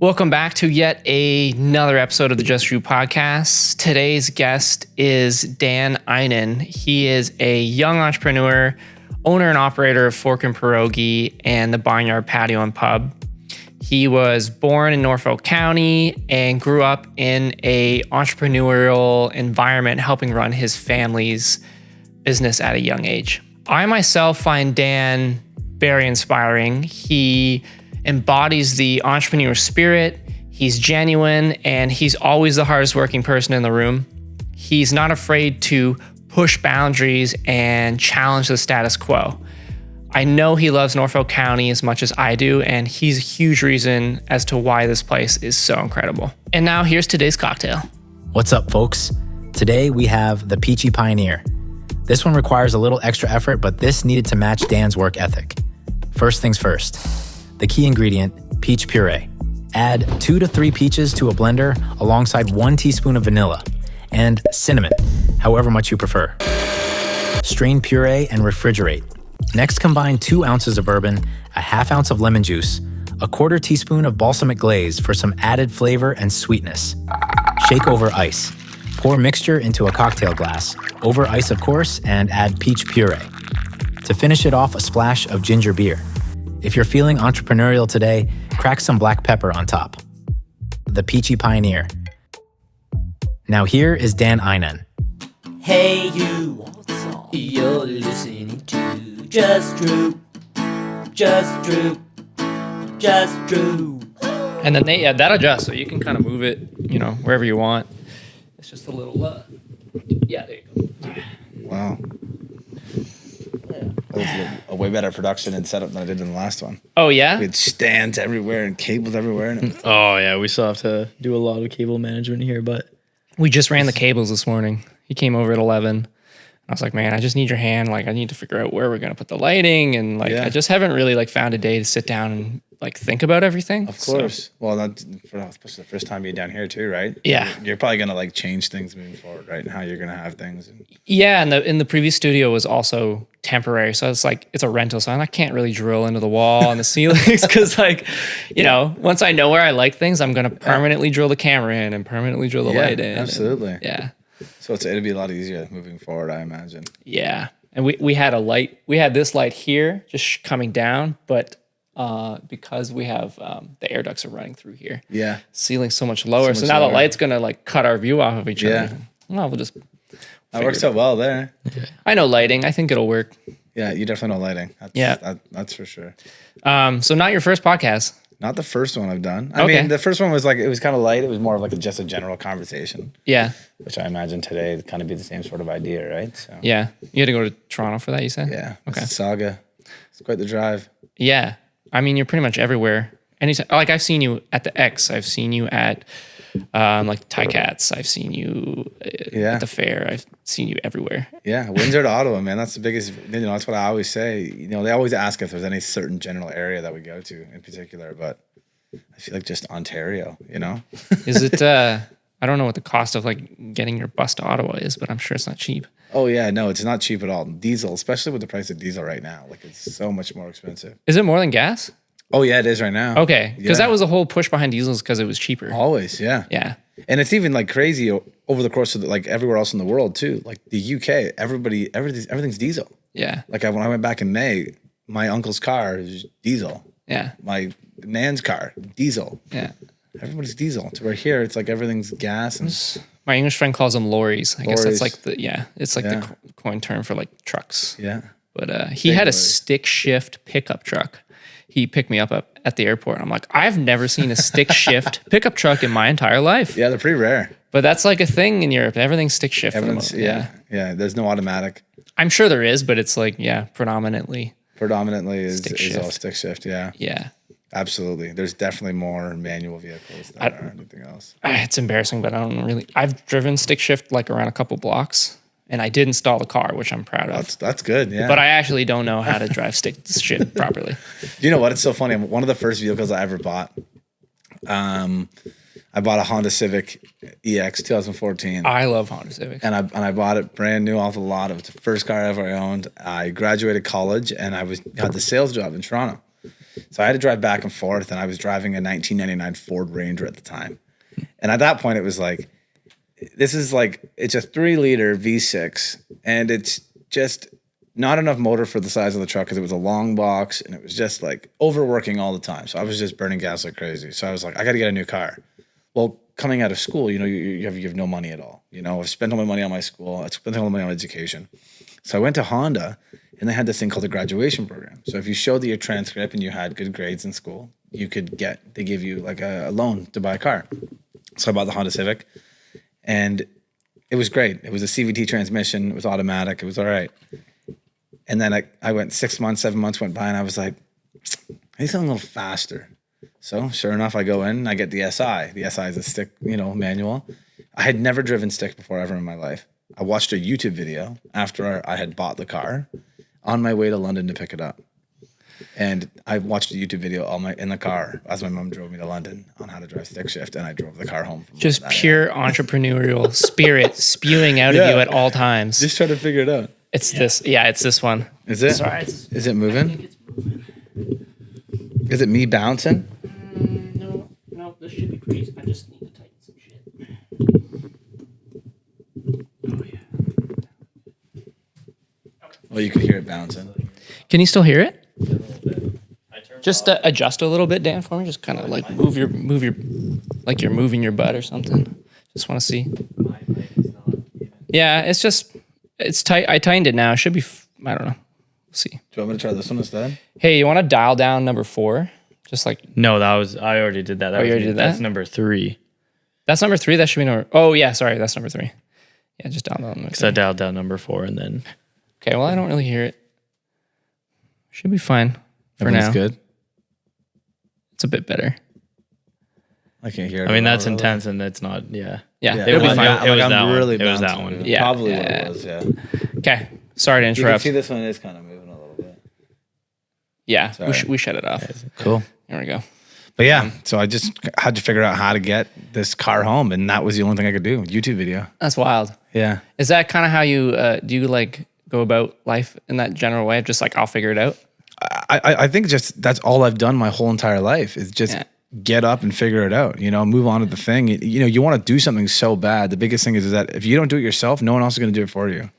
Welcome back to yet another episode of the Just You podcast. Today's guest is Dan Eynon. He is a young entrepreneur, owner and operator of Forkin, Perogy, and the Barnyard, Patio, and Pub. He was born in Norfolk County and grew up in a entrepreneurial environment, helping run his family's business at a young age. I myself find Dan very inspiring. He embodies the entrepreneur spirit. He's genuine, and he's always the hardest working person in the room. He's not afraid to push boundaries and challenge the status quo. I know he loves Norfolk County as much as I do, and he's a huge reason as to why this place is so incredible. And now here's today's cocktail. What's up, folks? Today we have the Peachy Pioneer. This one requires a little extra effort, but this needed to match Dan's work ethic. First things first. The key ingredient, peach puree. Add 2 to 3 peaches to a blender alongside 1 teaspoon of vanilla and cinnamon, however much you prefer. Strain puree and refrigerate. Next, combine 2 ounces of bourbon, a ½ ounce of lemon juice, a 1/4 teaspoon of balsamic glaze for some added flavor and sweetness. Shake over ice. Pour mixture into a cocktail glass, over ice of course, and add peach puree. To finish it off, a splash of ginger beer. If you're feeling entrepreneurial today, crack some black pepper on top. The Peachy Pioneer. Now here is Dan Eynon. Hey you, you're listening to Just Drew, Just Drew, Just Drew. And then that adjusts, so you can kind of move it, wherever you want. It's just a little, there you go. Wow. That was a way better production and setup than I did in the last one. Oh, yeah? We had stands everywhere and cables everywhere. Oh, yeah. We still have to do a lot of cable management here, but We just ran the cables this morning. He came over at 11. I was like, man, I just need your hand. Like, I need to figure out where we're going to put the lighting. And, I just haven't really, found a day to sit down and, think about everything. Of course. So. Well, especially the first time you're down here, too, right? Yeah. You're probably going to, change things moving forward, right? And how you're going to have things. Yeah, and in the previous studio was also temporary. So it's it's a rental. So I can't really drill into the wall and the ceilings because, once I know where I like things, I'm going to permanently drill the camera in and permanently drill the light in. Absolutely. So it'll be a lot easier moving forward, I imagine. Yeah. And we had a light. We had this light here just coming down, but because we have the air ducts are running through here. Yeah. Ceiling's so much lower. So now the light's going to cut our view off of each other. Well, we'll just... That works out well there. I know lighting. I think it'll work. Yeah, you definitely know lighting. That's for sure. So not your first podcast. Not the first one I've done. I mean, the first one was it was kind of light. It was more of just a general conversation. Yeah. Which I imagine today would kind of be the same sort of idea, right? So. Yeah. You had to go to Toronto for that, you said? Yeah. Okay. It's a saga. It's quite the drive. Yeah. I mean, you're pretty much everywhere. Anytime, I've seen you at the X. I've seen you at Thai Cats. I've seen you at the fair. I've seen you everywhere. Yeah. Windsor to Ottawa, man. That's the biggest, that's what I always say. They always ask if there's any certain general area that we go to in particular, but I feel like just Ontario, Is it, I don't know what the cost of getting your bus to Ottawa is, but I'm sure it's not cheap. Oh yeah, no, it's not cheap at all. Diesel, especially with the price of diesel right now, it's so much more expensive. Is it more than gas? Oh yeah, it is right now. Okay, because that was the whole push behind diesels because it was cheaper. Always, yeah. Yeah. And it's even crazy over the course of everywhere else in the world too. The UK, everything's diesel. Yeah. When I went back in May, my uncle's car is diesel. Yeah. My nan's car, diesel. Yeah. Everybody's diesel. To where here, it's everything's gas. And my English friend calls them lorries. I guess that's it's Yeah. the coin term for trucks. Yeah. But he had a stick shift pickup truck. He picked me up at the airport. I'm like, I've never seen a stick shift pickup truck in my entire life. Yeah, they're pretty rare. But that's a thing in Europe. Everything's stick shift. Yeah. There's no automatic. I'm sure there is, but it's predominantly. Predominantly is shift. all stick shift. Yeah. Yeah. Absolutely. There's definitely more manual vehicles than are anything else. It's embarrassing, but I don't really. I've driven stick shift around a couple blocks, and I did install the car, which I'm proud of. That's good. Yeah. But I actually don't know how to drive stick shift properly. You know what? It's so funny. One of the first vehicles I ever bought, I bought a Honda Civic EX 2014. I love Honda Civics. And I bought it brand new off the lot. It was the first car I ever owned. I graduated college and I had the sales job in Toronto. So I had to drive back and forth, and I was driving a 1999 Ford Ranger at the time. And at that point, it was like, it's a 3-liter V6, and it's just not enough motor for the size of the truck because it was a long box, and it was just like overworking all the time. So I was just burning gas like crazy. So I was like, I got to get a new car. Well, coming out of school, you have no money at all. I've spent all my money on my school. I spent all my money on education. So I went to Honda, and they had this thing called a graduation program. So if you showed your transcript and you had good grades in school, they give you like a loan to buy a car. So I bought the Honda Civic, and it was great. It was a CVT transmission. It was automatic. It was all right. And then I went 6 months, 7 months went by, and I was like, I need something a little faster. So sure enough, I go in and I get the SI. The SI is a stick, manual. I had never driven stick before ever in my life. I watched a YouTube video after I had bought the car on my way to London to pick it up. And I watched a YouTube video in the car as my mom drove me to London on how to drive stick shift, and I drove the car home. Just pure entrepreneurial spirit spewing out of you at all times. Just try to figure it out. It's this one. Is it? Sorry, is it moving? Is it me bouncing? No, this should be pretty. I just need to tighten some shit. Oh yeah. Well, you could hear it bouncing. Can you still hear it? Just adjust a little bit, Dan, for me. Just kind of like move your, like you're moving your butt or something. Just want to see. Yeah, it's tight. I tightened it now. It should be. I don't know. We'll see. Do you want me to try this one instead? Hey, you want to dial down number 4? Just like No, I already did that. you already did that? That's number 3. That's number 3. That should be number. Oh yeah, sorry, that's number 3. Yeah, just dial down. Because I dialed down number 4 and then. Okay, well I don't really hear it. Should be fine for now. Good. It's a bit better. I can't hear it. I mean, that's intense and it's not. Yeah. Yeah, It was it'll be fine. It was I'm that one. really It was that bouncing. one. Yeah. Probably what it was, yeah. Okay, sorry to You can interrupt. see this one is kind of moving a little bit. Yeah, Sorry. we shut it off. Cool. There we go. But yeah, so I just had to figure out how to get this car home, and that was the only thing I could do. YouTube video. That's wild. Yeah. Is that kind of how you do you like go about life in that general way of just like I'll figure it out? I think just that's all I've done my whole entire life is just get up and figure it out, move on to the thing. You want to do something so bad. The biggest thing is that if you don't do it yourself, no one else is going to do it for you.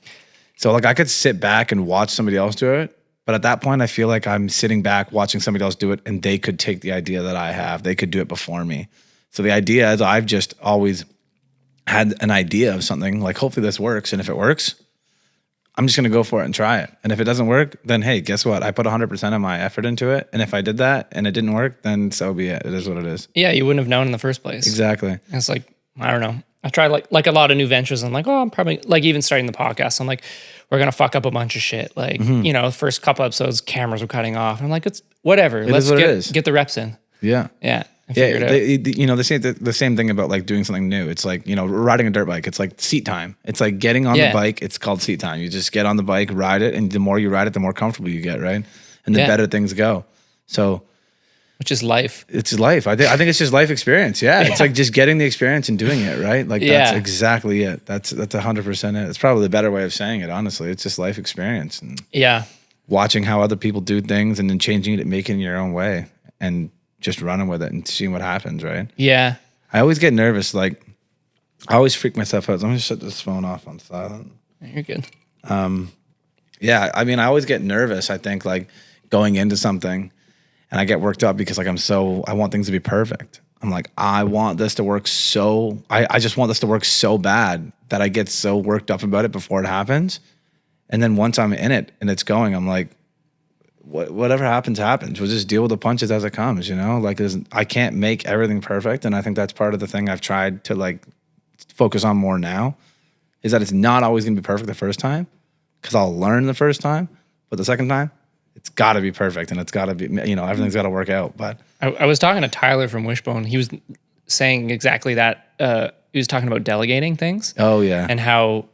So like I could sit back and watch somebody else do it. But at that point, I feel like I'm sitting back watching somebody else do it, and they could take the idea that I have. They could do it before me. So the idea is I've just always had an idea of something, like hopefully this works. And if it works, I'm just going to go for it and try it. And if it doesn't work, then hey, guess what? I put 100% of my effort into it. And if I did that and it didn't work, then so be it. It is what it is. Yeah, you wouldn't have known in the first place. Exactly. It's like, I don't know. I tried like a lot of new ventures. I'm like, I'm probably like even starting the podcast. I'm like, we're going to fuck up a bunch of shit. Like, the first couple episodes, cameras were cutting off. And I'm like, it's whatever. Let's get the reps in. Yeah. Yeah. And figure it out. They say the same thing about like doing something new. It's like, riding a dirt bike. It's like seat time. It's like getting on the bike. It's called seat time. You just get on the bike, ride it. And the more you ride it, the more comfortable you get, right? And the better things go. So... Which is life. It's life. I think it's just life experience. Yeah. It's like just getting the experience and doing it, right? Like that's exactly it. That's 100% it. It's probably the better way of saying it, honestly. It's just life experience and watching how other people do things and then changing it and making it your own way and just running with it and seeing what happens, right? Yeah. I always get nervous. Like I always freak myself out. So I'm gonna shut this phone off on silent. You're good. Yeah. I mean, I always get nervous, I think, like going into something. And I get worked up because like I want things to be perfect. I'm like, I want this to work I just want this to work so bad that I get so worked up about it before it happens. And then once I'm in it and it's going, I'm like, whatever happens, happens. We'll just deal with the punches as it comes, Like I can't make everything perfect. And I think that's part of the thing I've tried to like focus on more now is that it's not always gonna be perfect the first time because I'll learn the first time, but the second time, it's got to be perfect and it's got to be, everything's got to work out. But I was talking to Tyler from Wishbone. He was saying exactly that. He was talking about delegating things. Oh, yeah. And how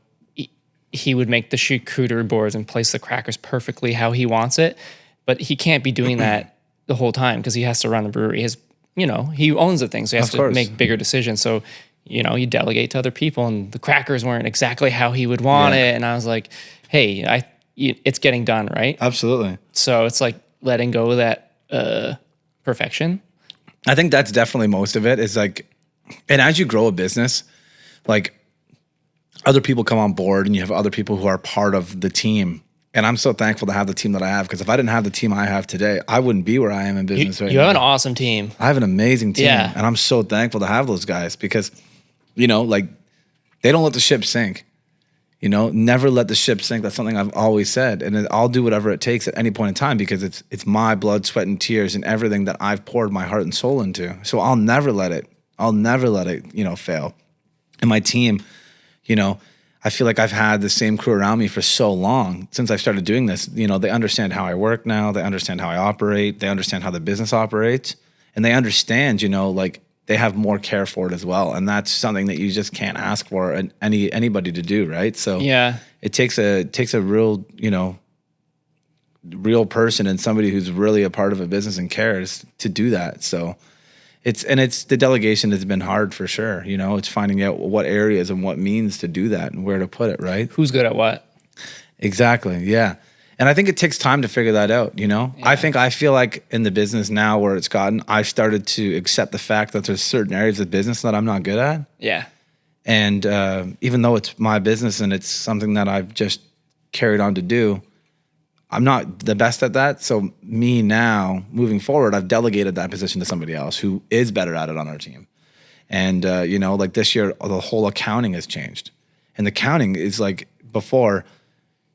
he would make the charcuterie boards and place the crackers perfectly how he wants it. But he can't be doing that the whole time because he has to run the brewery. He owns the thing, so he has to make bigger decisions. So, you delegate to other people and the crackers weren't exactly how he would want it. And I was like, hey, it's getting done, right? Absolutely. So it's like letting go of that perfection. I think that's definitely most of it is like, and as you grow a business, like other people come on board and you have other people who are part of the team. And I'm so thankful to have the team that I have, because if I didn't have the team I have today, I wouldn't be where I am in business right now. You have an awesome team. I have an amazing team. Yeah. And I'm so thankful to have those guys because, you know, like they don't let the ship sink. You know, never let the ship sink. That's something I've always said. And I'll do whatever it takes at any point in time because it's my blood, sweat, and tears and everything that I've poured my heart and soul into. So I'll never let it, you know, fail. And my team, you know, I feel like I've had the same crew around me for so long since I started doing this. You know, they understand how I work now. They understand how I operate. They understand how the business operates. And they understand, you know, like they have more care for it as well. And that's something that you just can't ask for anybody to do, right? So Yeah. it takes a real, you know, real person and somebody who's really a part of a business and cares to do that. So it's the delegation has been hard for sure. You know, it's finding out what areas and what means to do that and where to put it, right? Who's good at what? Exactly. Yeah. And I think it takes time to figure that out, you know? Yeah. I feel like in the business now where it's gotten, I've started to accept the fact that there's certain areas of business that I'm not good at. Yeah. And even though it's my business and it's something that I've just carried on to do, I'm not the best at that. So me now, moving forward, I've delegated that position to somebody else who is better at it on our team. And, you know, like this year, the whole accounting has changed. And the accounting is like before,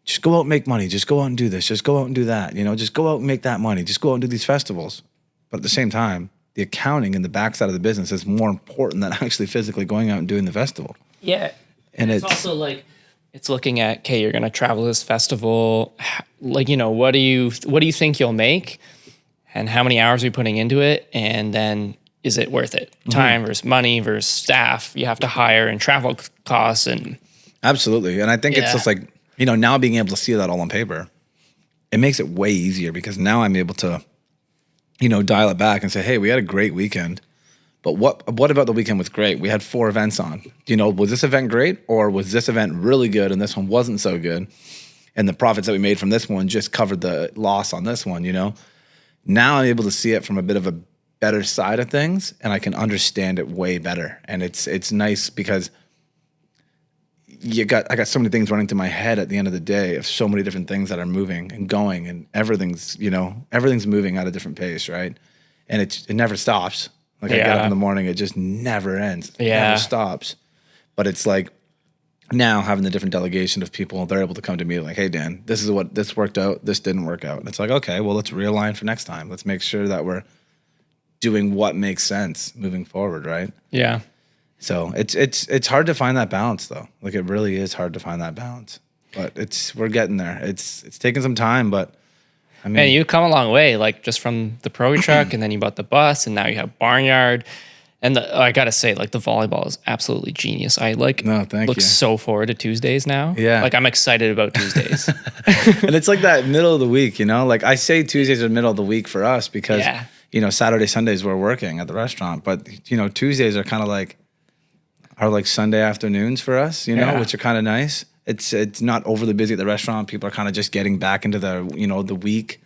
just go out and make money. Just go out and do this. Just go out and do that. You know, just go out and make that money. Just go out and do these festivals. But at the same time, the accounting and the backside of the business is more important than actually physically going out and doing the festival. Yeah. And it's also like, it's looking at, okay, you're going to travel this festival. Like, you know, what do you think you'll make and how many hours are you putting into it? And then is it worth it? Time versus money versus staff you have to hire and travel costs. And absolutely. And I think it's just like, you know, now being able to see that all on paper, it makes it way easier because now I'm able to, you know, dial it back and say, hey, we had a great weekend. But what about the weekend was great? We had 4 events on. You know, was this event great or was this event really good and this one wasn't so good? And the profits that we made from this one just covered the loss on this one, you know? Now I'm able to see it from a bit of a better side of things and I can understand it way better. And it's nice because I got so many things running through my head at the end of the day of so many different things that are moving and going and everything's moving at a different pace, right? And it never stops. Like I get up in the morning, it just never ends. It never stops. But it's like now having the different delegation of people, they're able to come to me like, hey, Dan, this worked out. This didn't work out. And it's like, okay, well, let's realign for next time. Let's make sure that we're doing what makes sense moving forward, right? yeah. So it's hard to find that balance though. Like it really is hard to find that balance. But we're getting there. It's taking some time, but I mean, Man, you've come a long way, like just from the Perogy truck, and then you bought the bus, and now you have Barnyard. And I gotta say, like the volleyball is absolutely genius. I look so forward to Tuesdays now. Yeah, like I'm excited about Tuesdays. And it's like that middle of the week, you know. Like I say, Tuesdays are the middle of the week for us because you know Saturday, Sundays we're working at the restaurant, but you know Tuesdays are kind of like Sunday afternoons for us, you know, which are kind of nice. It's not overly busy at the restaurant. People are kind of just getting back into the week,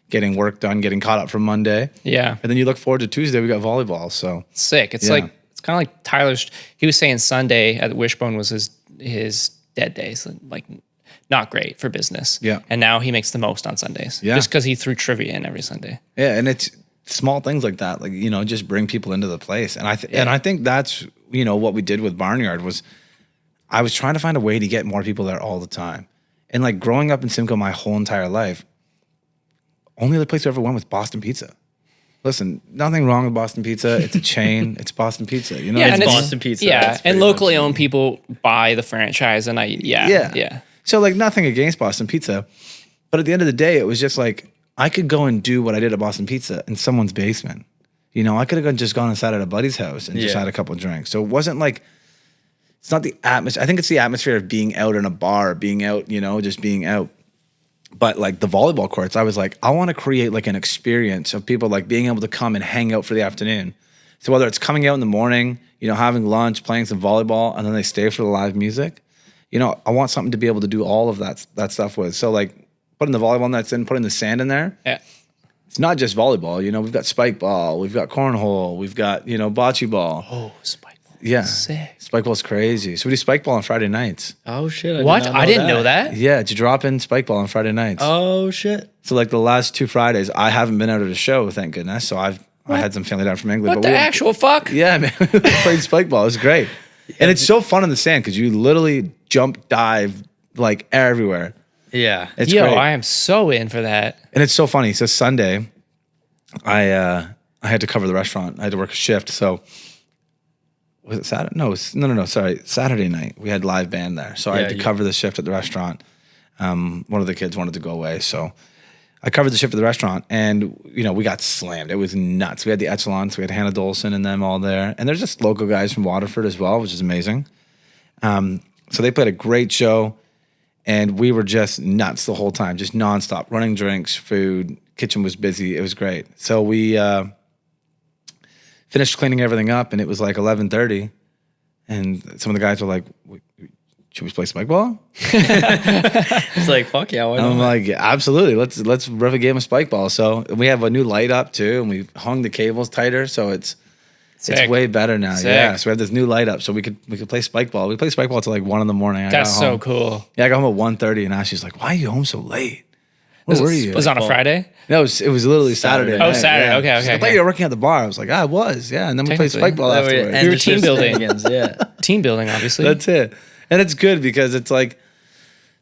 getting work done, getting caught up from Monday. Yeah. And then you look forward to Tuesday, we got volleyball. So sick. It's like, it's kind of like Tyler's, he was saying Sunday at Wishbone was his dead days. Like not great for business. Yeah. And now he makes the most on Sundays. Yeah. Just because he threw trivia in every Sunday. Yeah. And it's small things like that, like, you know, just bring people into the place. And I think that's, you know, what we did with Barnyard was I was trying to find a way to get more people there all the time. And like growing up in Simcoe my whole entire life, only other place I ever went was Boston Pizza. Listen, nothing wrong with Boston Pizza. It's a chain. It's Boston Pizza. You know, it's Boston Pizza. Yeah, and locally owned people buy the franchise, and So like nothing against Boston Pizza, but at the end of the day, it was just like I could go and do what I did at Boston Pizza in someone's basement. You know, I could have just gone and sat at a buddy's house and just had a couple of drinks. So it wasn't like. It's not the atmosphere. I think it's the atmosphere of being out in a bar, being out, you know, just being out. But like the volleyball courts, I was like, I want to create like an experience of people like being able to come and hang out for the afternoon. So whether it's coming out in the morning, you know, having lunch, playing some volleyball, and then they stay for the live music, you know, I want something to be able to do all of that stuff with. So like putting the volleyball nets in, putting the sand in there. Yeah. it's not just volleyball. You know, we've got spike ball, we've got cornhole, we've got, you know, bocce ball. Oh, spike ball. Yeah. Sick. Spike ball's crazy. So we do spike ball on Friday nights. Oh shit! What? I didn't know that. Yeah, to drop in spike ball on Friday nights. Oh shit! So like the last 2 Fridays, I haven't been out at a show, thank goodness. So I had some family down from England. What the actual fuck? Yeah, man. We played spike ball. It was great. And it's so fun in the sand because you literally jump, dive like everywhere. Yeah. It's Yo, great. I am so in for that. And it's so funny. So Sunday, I had to cover the restaurant. I had to work a shift. So was it Saturday? No, sorry. Saturday night. We had live band there. So I had to cover the shift at the restaurant. One of the kids wanted to go away. So I covered the shift at the restaurant, and you know, we got slammed. It was nuts. We had the Echelons, we had Hannah Dolson and them all there, and there's just local guys from Waterford as well, which is amazing. So they played a great show, and we were just nuts the whole time, just nonstop, running drinks, food. Kitchen was busy. It was great. So we finished cleaning everything up, and it was like 11:30, and some of the guys were like, should we play spike ball? It's like, fuck yeah, why not? I'm like, yeah, absolutely. Let's rip a game of spike ball. So we have a new light up too, and we hung the cables tighter, so it's way better now. Sick. Yeah. So we have this new light up, so we could play spike ball. We played spike ball till like 1 a.m. That's so cool. Yeah, I got home at 1:30, and Ashley's like, "Why are you home so late? Where were you?" It was on a Friday? No, it was literally Saturday. Saturday. night. Oh, Saturday. Yeah. Okay, She's like, I thought okay. you were working at the bar. I was like, I was. Yeah, and then we played Technically. spike ball afterwards. We were team building. Yeah. Team building, obviously. That's it. And it's good because it's like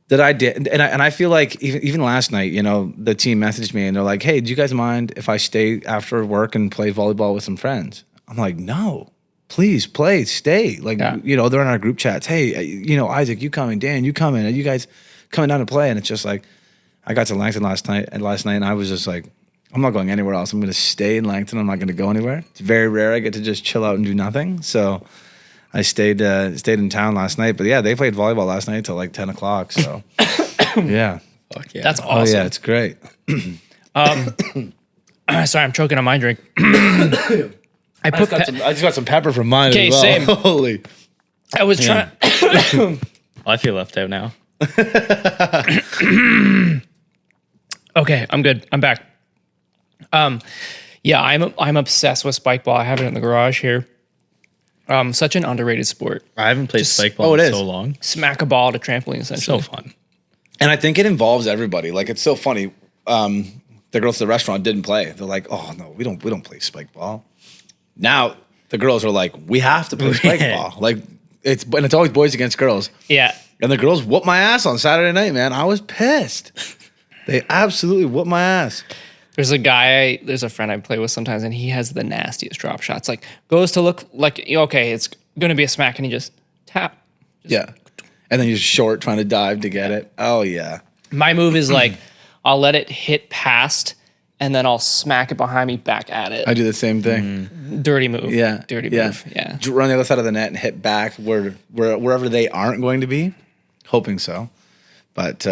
that I did. And I feel like even last night, you know, the team messaged me and they're like, hey, do you guys mind if I stay after work and play volleyball with some friends? I'm like, no, please play, stay. Like, you know, they're in our group chats. Hey, you know, Isaac, you coming? Dan, you coming? Are you guys coming down to play? And it's just like, I got to Langton last night and I was just like, I'm not going anywhere else. I'm going to stay in Langton. I'm not going to go anywhere. It's very rare I get to just chill out and do nothing. So I stayed in town last night, but yeah, they played volleyball last night till like 10 o'clock. So yeah, Fuck yeah. That's oh awesome. yeah, it's great. Sorry, I'm choking on my drink. I just got some pepper from mine. Okay, as well. same. Holy, I was trying. I feel left out now. Okay, I'm good. I'm back. Yeah, I'm obsessed with spike ball. I have it in the garage here. Such an underrated sport. I haven't played spike ball it in is. so long. Smack a ball at a trampoline, essentially. So fun. and I think it involves everybody. Like it's so funny. The girls at the restaurant didn't play. They're like, oh no, we don't play spike ball. Now the girls are like, we have to play spike ball. Like it's always boys against girls. Yeah. And the girls whooped my ass on Saturday night, man. I was pissed. They absolutely whooped my ass. There's a friend I play with sometimes, and he has the nastiest drop shots. Like, goes to look like, okay, it's going to be a smack, and he just tap. Yeah. And then you're short trying to dive to get it. Oh, yeah. My move is like, I'll let it hit past, and then I'll smack it behind me back at it. I do the same thing. Dirty move. Yeah. Dirty move. Yeah. Run the other side of the net and hit back wherever they aren't going to be. Hoping so. But,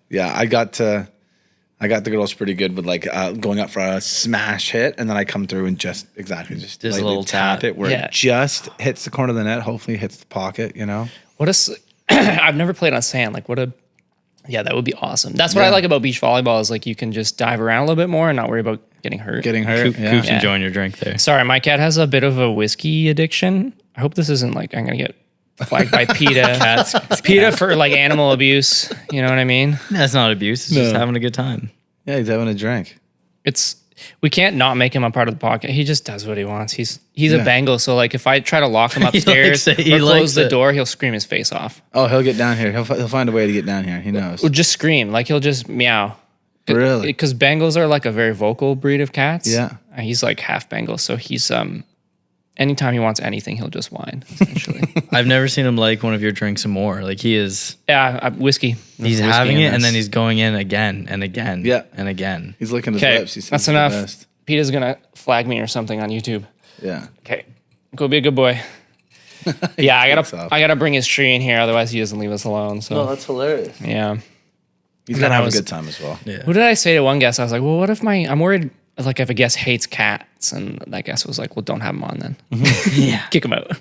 yeah, I got the girls pretty good with like going up for a smash hit, and then I come through and just a lightly little tap. it where it just hits the corner of the net. Hopefully, hits the pocket. You know. I've never played on sand. Like yeah, that would be awesome. That's what I like about beach volleyball is like you can just dive around a little bit more and not worry about getting hurt. Coop's enjoying your drink there. Sorry, my cat has a bit of a whiskey addiction. I hope this isn't like I'm gonna get flagged by PETA. PETA for like animal abuse. You know what I mean? That's not abuse. It's just having a good time. Yeah, he's having a drink. We can't not make him a part of the pocket. He just does what he wants. He's a Bengal, so like if I try to lock him upstairs or close the door, he'll scream his face off. Oh, he'll get down here. He'll find a way to get down here. He knows. Or just scream. Like he'll just meow. Really? Because Bengals are like a very vocal breed of cats. Yeah. And he's like half Bengal, so he's anytime he wants anything, he'll just whine, essentially. I've never seen him like one of your drinks more. Like he is. Yeah, whiskey. He's having it, and then he's going in again and again. Yeah. And again. He's licking his Okay, lips. He that's says enough. the best. PETA's gonna flag me or something on YouTube. Yeah. Okay, go be a good boy. Yeah, I takes off. gotta bring his tree in here, otherwise he doesn't leave us alone. So that's hilarious. yeah. He's And then gonna I have was- a good time as well. Yeah. Who did I say to one guest? I was like, well, what if I'm worried like if a guest hates cats, and that guest was like, well, don't have him on then. Yeah. Kick him out.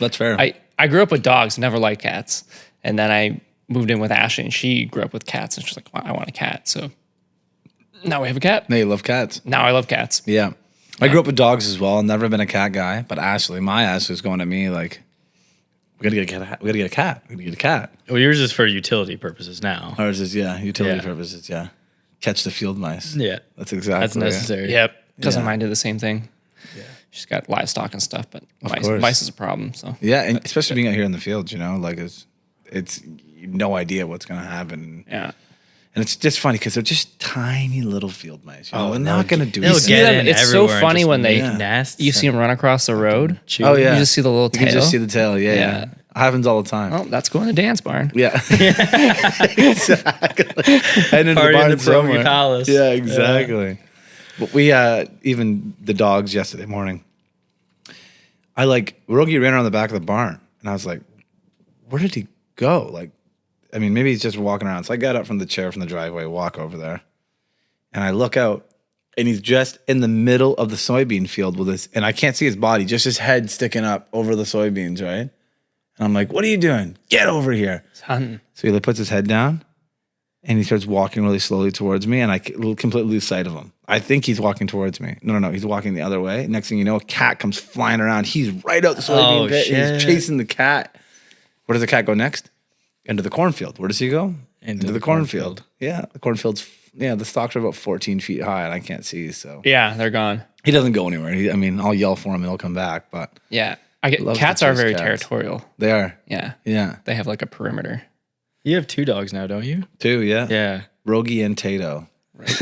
That's fair. I grew up with dogs, never liked cats, and then I moved in with Ashley, and she grew up with cats, and she's like, well, I want a cat. So Now we have a cat. No, you love cats. Now I love cats. Yeah. I grew up with dogs as well. Never been a cat guy. But my Ashley was going at me like, we gotta get a cat. We gotta get a cat. We gotta get a cat. Well, yours is for utility purposes now. Ours is, utility purposes, yeah. Catch the field mice. Yeah. That's exactly That's necessary. Yep. Cousin Yeah. mine did the same thing. Yeah. She's got livestock and stuff, but course. mice is a problem. So Yeah, and especially being out here in the fields, like it's no idea what's gonna happen. yeah. And it's just funny because they're just tiny little field mice. They're not gonna do they'll anything. get them, in it's so everywhere and funny just when they make nests you see them run across the road. chew. Oh yeah, You just see the little You can tail. just see the tail. Yeah, Yeah. It happens all the time. Oh, that's going to dance barn. Yeah, exactly. And in Party in the barn Perogy somewhere. Palace. Yeah, exactly. But we even the dogs yesterday morning. Rogi ran around the back of the barn, and I was like, "Where did he go?" Maybe he's just walking around. So I got up from the chair from the driveway, walk over there, and I look out, and he's just in the middle of the soybean field with his, and I can't see his body, just his head sticking up over the soybeans, right? And I'm like, "What are you doing? Get over here!" It's hunting. So he puts his head down, and he starts walking really slowly towards me, and I completely lose sight of him. I think he's walking towards me. No, he's walking the other way. Next thing you know, a cat comes flying around. He's right out the soybean pit. shit. He's chasing the cat. Where does the cat go next? Into the cornfield. Where does he go? Into the cornfield. Yeah, the cornfield's, the stalks are about 14 feet high, and I can't see, so. Yeah, they're gone. He doesn't go anywhere. I'll yell for him, and he'll come back, but Yeah. Love Cats to are chase very cats. territorial. they are. Yeah. Yeah. They have like a perimeter. You have 2 dogs now, don't you? Two, yeah. Yeah. Rogi and Tato.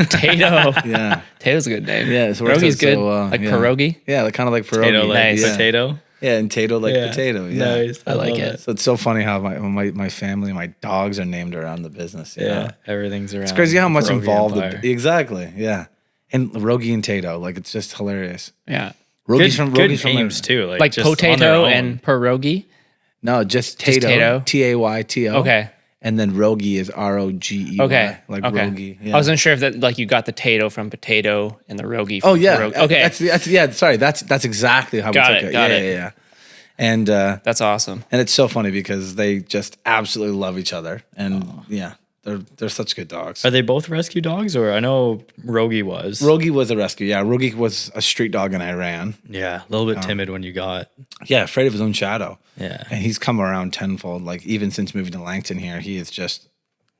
Tato. Yeah. Tato's a good name. Yeah, it's worked Pierogi's out good. so well, Like yeah. pierogi. Yeah, kind of like Perogy. Potato like Nice. potato. Yeah, and Tato like potato. Yeah. Nice. I like love it. So it's so funny how my family, my dogs are named around the business. you know? Yeah. Everything's around. It's crazy how much Perogy involved. Empire. Exactly. Yeah. And Rogi and Tato, it's just hilarious. Yeah. Rogi's Good from names too. Like just on their potato own. and pierogi. No, just Tato. Tato? Tayto. Okay. And then Rogi is Rogey. Okay. Like okay. Rogi. Yeah. I wasn't sure if that you got the Tato from potato and the rogi from Oh yeah. pierogi. Okay. That's exactly how Got we it, took it. got Yeah, it. yeah. And That's awesome. and it's so funny because they just absolutely love each other. And they're such good dogs. Are they both rescue dogs, or I know Rogi was? Rogi was a rescue. Yeah, Rogi was a street dog in Iran. Yeah, a little bit timid when you got. Yeah, afraid of his own shadow. Yeah, And he's come around tenfold. Even since moving to Langton here, he is just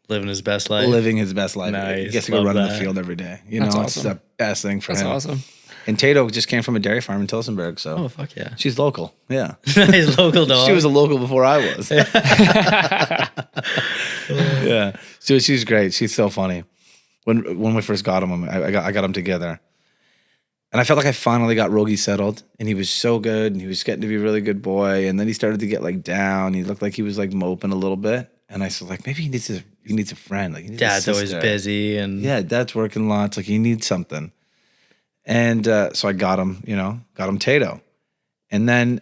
living his best life. living his best life. He Nice, gets to go love run in the that. field every day. That's It's awesome. the best thing for That's him. awesome. And Tato just came from a dairy farm in Tilsonburg, so Oh fuck yeah! she's local. Yeah, His local dog. she was a local before I was. Yeah, so she's great. She's so funny. When we first got him, I got them together, and I felt like I finally got Rogi settled, and he was so good, and he was getting to be a really good boy, and then he started to get down. He looked like he was moping a little bit, and I was like, maybe he needs a friend. He needs a Dad's always sister. busy, and Yeah, Dad's working lots. He needs something. And so I got him Tato. And then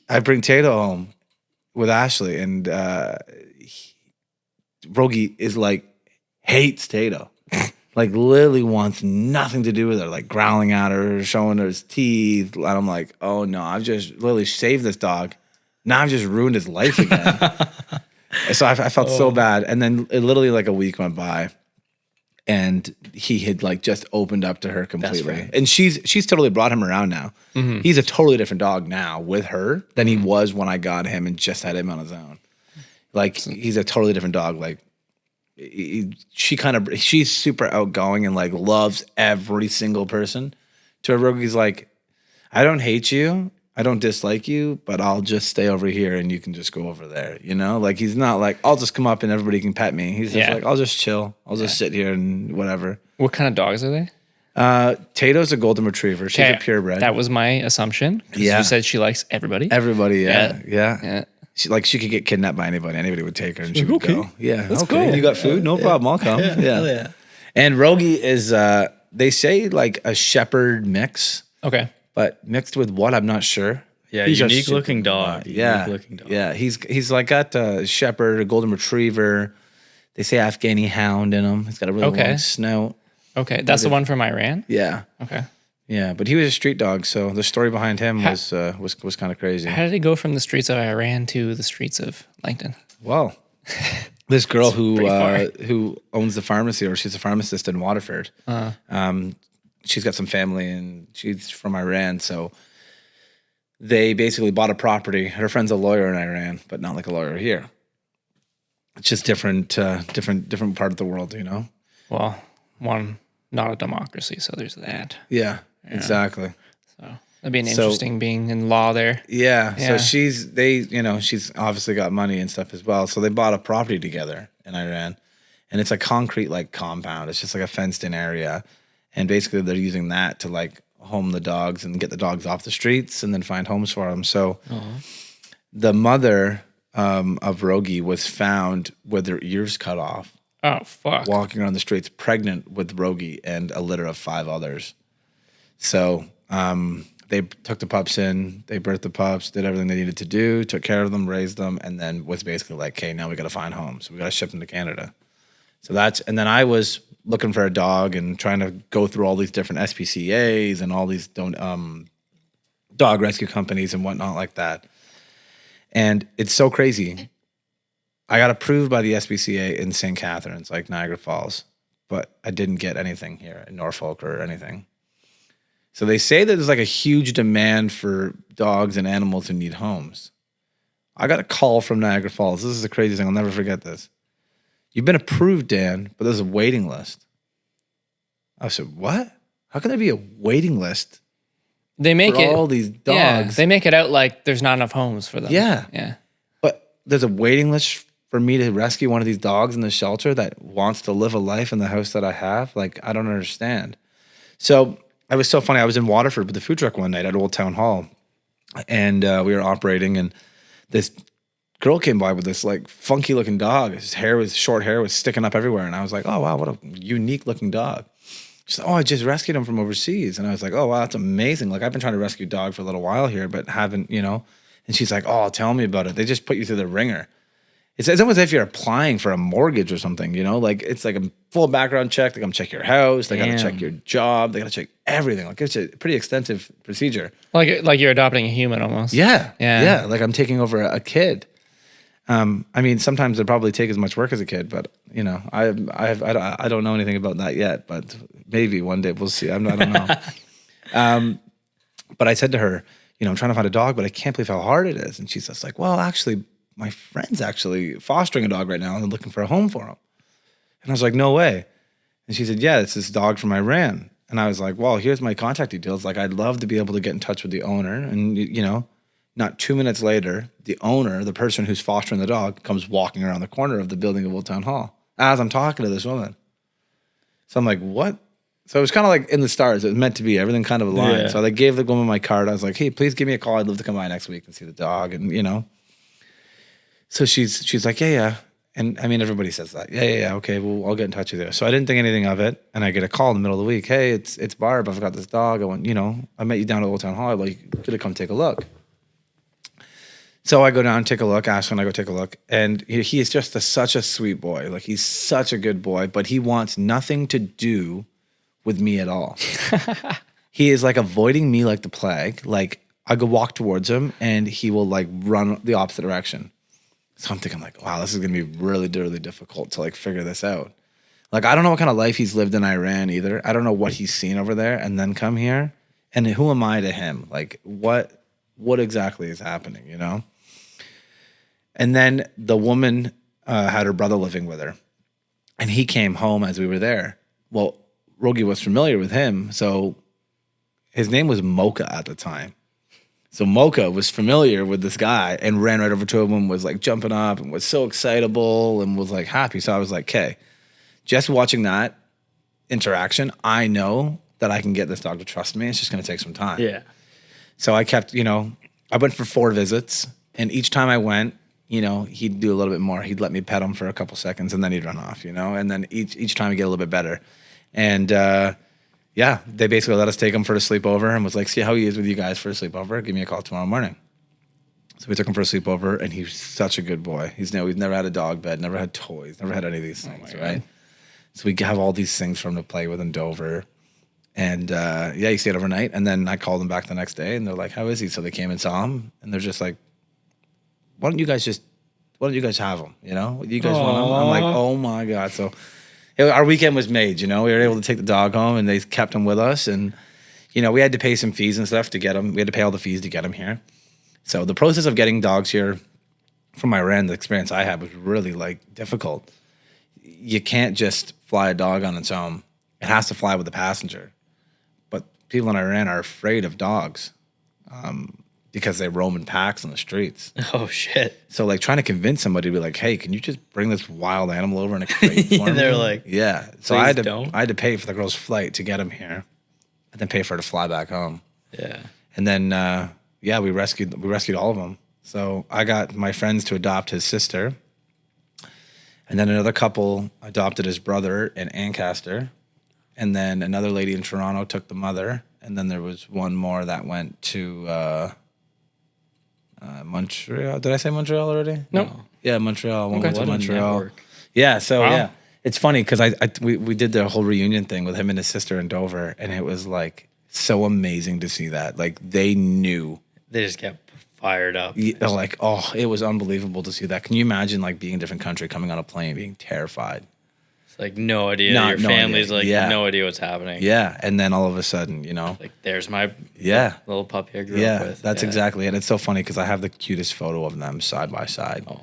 I bring Tato home with Ashley, and Rogi is hates Tato. Literally wants nothing to do with her, growling at her, showing her his teeth. And I'm like, oh no, I've just literally saved this dog. Now I've just ruined his life again. So I felt so bad. And then literally a week went by. And he had just opened up to her completely, and she's totally brought him around now. Mm-hmm. He's a totally different dog now with her than he was when I got him and just had him on his own. He's a totally different dog. She's super outgoing and loves every single person. To her, Rogi's I don't hate you, I don't dislike you, but I'll just stay over here and you can just go over there. He's not I'll just come up and everybody can pet me. He's just I'll just chill. I'll just sit here and whatever. What kind of dogs are they? Tato's a golden retriever. She's a purebred. That was my assumption. 'Cause Yeah. You said she likes everybody. Everybody, yeah. Yeah. She could get kidnapped by anybody. Anybody would take her and she would okay. go. Yeah, Let's okay. go. You got food? No problem. I'll come. Yeah. And Rogi is, they say a shepherd mix, Okay. but mixed with what? I'm not sure. yeah, He's a unique super- looking dog. Yeah, Unique looking dog. yeah. He's got a shepherd, a golden retriever. They say Afghani hound in him. He's got a really long snout. Okay. That's the one from Iran? Yeah, Okay. yeah. But he was a street dog, so the story behind him was kind of crazy. How did he go from the streets of Iran to the streets of Langton? Well, This girl pretty who owns the pharmacy, or she's a pharmacist in Waterford. She's got some family, and she's from Iran. So they basically bought a property. Her friend's a lawyer in Iran, but not like a lawyer here. It's just different part of the world, you know? Well, one, not a democracy, so there's that. Yeah. Exactly. So that'd be an interesting being in law there. Yeah. Yeah. So she's obviously got money and stuff as well. So they bought a property together in Iran, and it's a concrete like compound. It's just like a fenced in area. And basically they're using that to like home the dogs and get the dogs off the streets and then find homes for them. So the mother of Rogi was found with her ears cut off, Oh, fuck. walking around the streets, pregnant with Rogi and a litter of 5 others. So they took the pups in, they birthed the pups, did everything they needed to do, took care of them, raised them, and then was basically like, okay, now we got to find homes. So we got to ship them to Canada. So and then I was looking for a dog and trying to go through all these different SPCAs and all these dog rescue companies and whatnot like that. And it's so crazy. I got approved by the SPCA in St. Catharines, like Niagara Falls, but I didn't get anything here in Norfolk or anything. So they say that there's like a huge demand for dogs and animals who need homes. I got a call from Niagara Falls. This is the craziest thing. I'll never forget this. You've been approved, Dan, but there's a waiting list. I said, what? How can there be a waiting list They make for it all these dogs? Yeah, they make it out like there's not enough homes for them. Yeah. Yeah. But there's a waiting list for me to rescue one of these dogs in the shelter that wants to live a life in the house that I have. Like, I don't understand. So it was so funny. I was in Waterford with the food truck one night at Old Town Hall, and we were operating, and this girl came by with this like funky looking dog. His short hair was sticking up everywhere. And I was like, oh, wow, what a unique looking dog. She said, oh, I just rescued him from overseas. And I was like, oh, wow, that's amazing. Like, I've been trying to rescue a dog for a little while here, but haven't, you know. And she's like, oh, tell me about it. They just put you through the ringer. It's almost as if you're applying for a mortgage or something, you know? Like, it's like a full background check. They come check your house. They got to check your job. They got to check everything. Like, it's a pretty extensive procedure. Like you're adopting a human almost. Yeah. Yeah. Yeah. Like, I'm taking over a kid. I mean, sometimes they probably take as much work as a kid, but you know, I don't know anything about that yet, but maybe one day we'll see. I don't know. But I said to her, you know, I'm trying to find a dog, but I can't believe how hard it is. And she's just like, well, actually, my friend's actually fostering a dog right now and they're looking for a home for him. And I was like, no way. And she said, yeah, it's this dog from Iran. And I was like, well, here's my contact details. Like, I'd love to be able to get in touch with the owner. And, you know, not 2 minutes later, the owner, the person who's fostering the dog, comes walking around the corner of the building of Old Town Hall as I'm talking to this woman. So I'm like, what? So it was kind of like in the stars. It was meant to be. Everything kind of aligned. Yeah. So I gave the woman my card. I was like, hey, please give me a call. I'd love to come by next week and see the dog. And, you know. So she's like, yeah. And I mean, everybody says that. Yeah. Okay, well, I'll get in touch with you. So I didn't think anything of it. And I get a call in the middle of the week. Hey, it's Barb. I've got this dog. I went, you know, I met you down at Old Town Hall. Like, could have come take a look. So I go down, take a look. Ashley and I go take a look. And he is just such a sweet boy. Like, he's such a good boy, but he wants nothing to do with me at all. He is like avoiding me like the plague. Like, I go walk towards him and he will like run the opposite direction. So I'm thinking like, wow, this is going to be really, really difficult to like figure this out. Like, I don't know what kind of life he's lived in Iran either. I don't know what he's seen over there and then come here. And who am I to him? Like, what exactly is happening, you know? And then the woman had her brother living with her. And he came home as we were there. Well, Rogi was familiar with him. So his name was Mocha at the time. So Mocha was familiar with this guy and ran right over to him and was like jumping up and was so excitable and was like happy. So I was like, okay, just watching that interaction, I know that I can get this dog to trust me. It's just going to take some time. Yeah. So I kept, you know, I went for 4 visits, and each time I went, you know, he'd do a little bit more. He'd let me pet him for a couple seconds and then he'd run off, you know, and then each time he'd get a little bit better. And, yeah, they basically let us take him for a sleepover and was like, see how he is with you guys for a sleepover. Give me a call tomorrow morning. So we took him for a sleepover, and he's such a good boy. We've never had a dog bed, never had toys, never had any of these things, right? So we have all these things for him to play with in Dover. And, yeah, he stayed overnight. And then I called him back the next day, and they're like, how is he? So they came and saw him, and they're just like, why don't you guys just why don't you guys have them? You know, you guys want them? I'm like, oh my God. So our weekend was made, you know, we were able to take the dog home and they kept him with us. And, you know, we had to pay some fees and stuff to get him. We had to pay all the fees to get him here. So the process of getting dogs here from Iran, the experience I had was really like difficult. You can't just fly a dog on its own. It has to fly with a passenger. But people in Iran are afraid of dogs because they roam in packs on the streets. Oh shit! So like trying to convince somebody to be like, hey, can you just bring this wild animal over in a crate for me? They're like, yeah. So "Please I had don't." to pay for the girl's flight to get him here, and then pay for her to fly back home. Yeah. And then we rescued all of them. So I got my friends to adopt his sister, and then another couple adopted his brother in Ancaster, and then another lady in Toronto took the mother, and then there was one more that went to Montreal. Did I say Montreal already? Nope. Yeah, Montreal. One went to What a Montreal. network. Yeah. So Wow. yeah, it's funny because we did the whole reunion thing with him and his sister in Dover, and it was like so amazing to see that. Like they knew. They just kept fired up. Like, oh, it was unbelievable to see that. Can you imagine like being in a different country, coming on a plane, being terrified? It's like no idea. No- Your no family's idea. like Yeah. no idea what's happening. Yeah. And then all of a sudden, you know, Like there's my yeah. little puppy I grew up Yeah, with. that's Yeah. exactly it. It's so funny because I have the cutest photo of them side by side. Oh.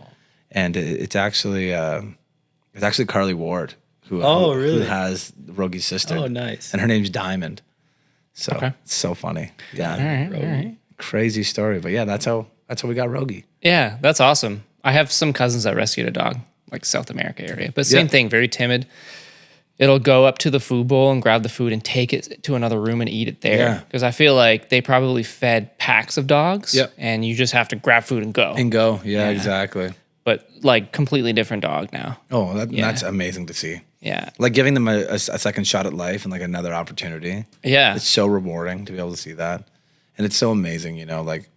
And it's actually Carly Ward who really? has Rogi's sister. Oh, nice. And her name's Diamond. So Okay. it's so funny. Yeah. All right. Crazy story. But yeah, that's how we got Rogi. Yeah, that's awesome. I have some cousins that rescued a dog, like South America area, but same Yeah. thing, very timid. It'll go up to the food bowl and grab the food and take it to another room and eat it Yeah. there. Because I feel like they probably fed packs of dogs, Yep. and you just have to grab food and go. And go. Yeah, exactly. But like completely different dog now. Oh, that's amazing to see. Yeah, Like giving them a second shot at life and like another opportunity. yeah, It's so rewarding to be able to see that. And it's so amazing, you know, like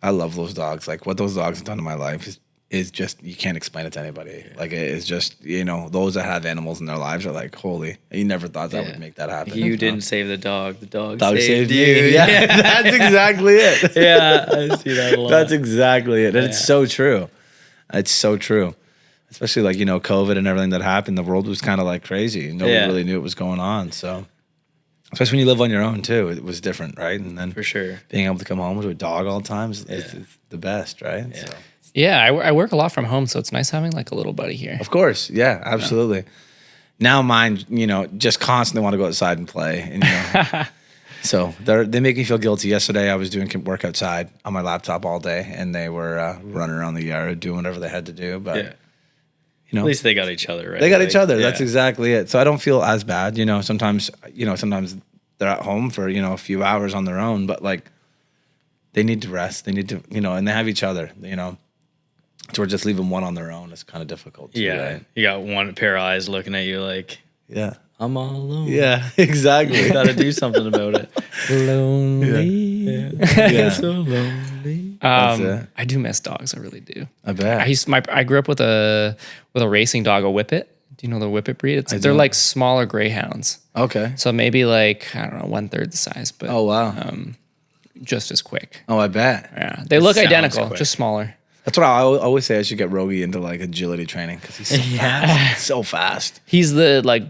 I love those dogs. Like what those dogs have done in my life is just, you can't explain it to anybody. Like it is just, you know, those that have animals in their lives are like, holy, you never thought that would make that happen. You didn't save the dog. The dog Saved saved you. me. Yeah, that's exactly it. Yeah, I see that a lot. That's exactly it. And it's so true. It's so true. Especially like, you know, COVID and everything that happened, the world was kind of like crazy. Nobody really knew what was going on. So, especially when you live on your own too, it was different, right? And then For sure. being able to come home to a dog all the time is it's the best, right? Yeah. So, yeah. I work a lot from home, so it's nice having like a little buddy here. of course. Yeah, absolutely. Now mine, you know, just constantly want to go outside and play. And, you know, so they make me feel guilty. Yesterday I was doing work outside on my laptop all day and they were running around the yard doing whatever they had to do. But, Yeah. you know, At least they got each other, right? they got Like, each other. yeah. That's exactly it. So I don't feel as bad. You know, sometimes they're at home for, you know, a few hours on their own, but like they need to rest. They need to, you know, and they have each other, you know. So we're just leaving one on their own. It's kind of difficult. Too, Yeah. Right? You got one pair of eyes looking at you like, Yeah. I'm all alone. Yeah, exactly. Got to do something about it. Lonely. Yeah. So lonely. That's it. I do miss dogs. I really do. I bet. I grew up with a racing dog, a Whippet. Do you know the Whippet breed? They're do. like smaller greyhounds. Okay. So maybe like, I don't know, 1/3 the size, but Oh, wow. just as quick. Oh, I bet. Yeah. They look sounds identical, quick. just smaller. That's what I always say. I should get Rogi into like agility training because he's so fast. So fast. He's the like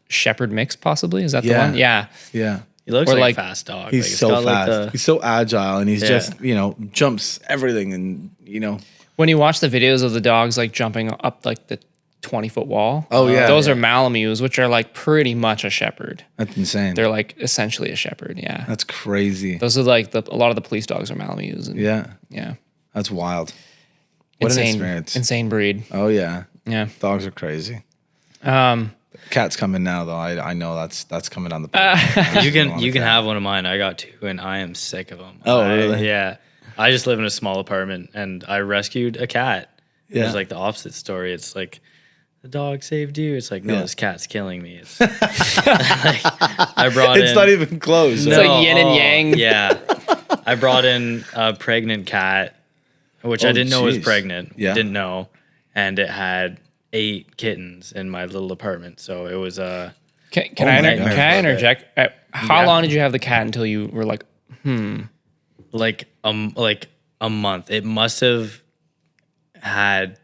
shepherd mix, possibly. Is that the Yeah. one? Yeah. Yeah. He looks Or like like- a fast dog. He's like, it's so got, fast. Like He's so agile and he's Yeah. just, you know, jumps everything and, you know. When you watch the videos of the dogs like jumping up like the 20-foot wall. Oh, yeah. Those are Malamutes, which are like pretty much a shepherd. That's insane. They're like essentially a shepherd. Yeah. That's crazy. Those are like a lot of the police dogs are Malamutes. And, Yeah. Yeah. That's wild. What an experience. Insane breed. Oh, yeah. Yeah. Dogs are crazy. Cat's coming now, though. I know that's coming on the pipe. you can have one of mine. I got two, and I am sick of them. Oh, really? Yeah. I just live in a small apartment, and I rescued a cat. Yeah. It's like the opposite story. It's like the dog saved you. It's like no, Yeah. this cat's killing me. It's like, I brought It's in. not even close. It's like yin and yang. Yeah, I brought in a pregnant cat, which I Oh, didn't know was jeez. pregnant. Yeah. Didn't know, and it had 8 kittens in my little apartment. So it was Can Oh I my God. can I interject? How Yeah. long did you have the cat until you were like, like a month. It must have. had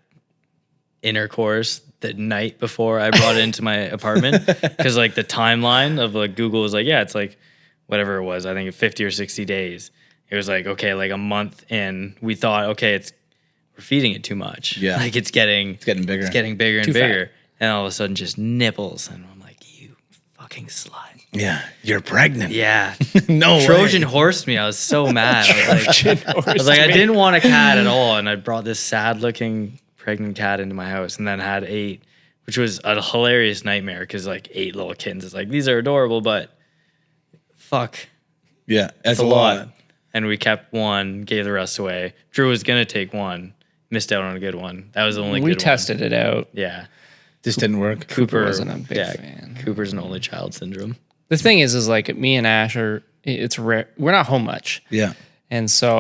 intercourse the night before I brought it into my apartment, because like the timeline of like Google was like, yeah, it's like whatever it was, I think 50 or 60 days. It was like, okay, like a month in, we thought, okay, we're feeding it too much. Yeah. Like it's getting bigger. It's getting bigger and Too bigger. And all of a sudden just nipples. And I'm like, you fucking slut. Yeah, you're pregnant. Yeah. No Trojan way. horsed me. I was so mad. I was like, I didn't want a cat at all. And I brought this sad looking pregnant cat into my house and then had 8, which was a hilarious nightmare because like 8 little kittens. It's like, these are adorable, but fuck. Yeah, that's It's a lot. And we kept 1, gave the rest away. Drew was going to take 1, missed out on a good one. That was the only We good tested it out. one. Yeah. This didn't work. Cooper wasn't a big fan. Cooper's an only child syndrome. The thing is like me and Ash it's rare. We're not home much. Yeah. And so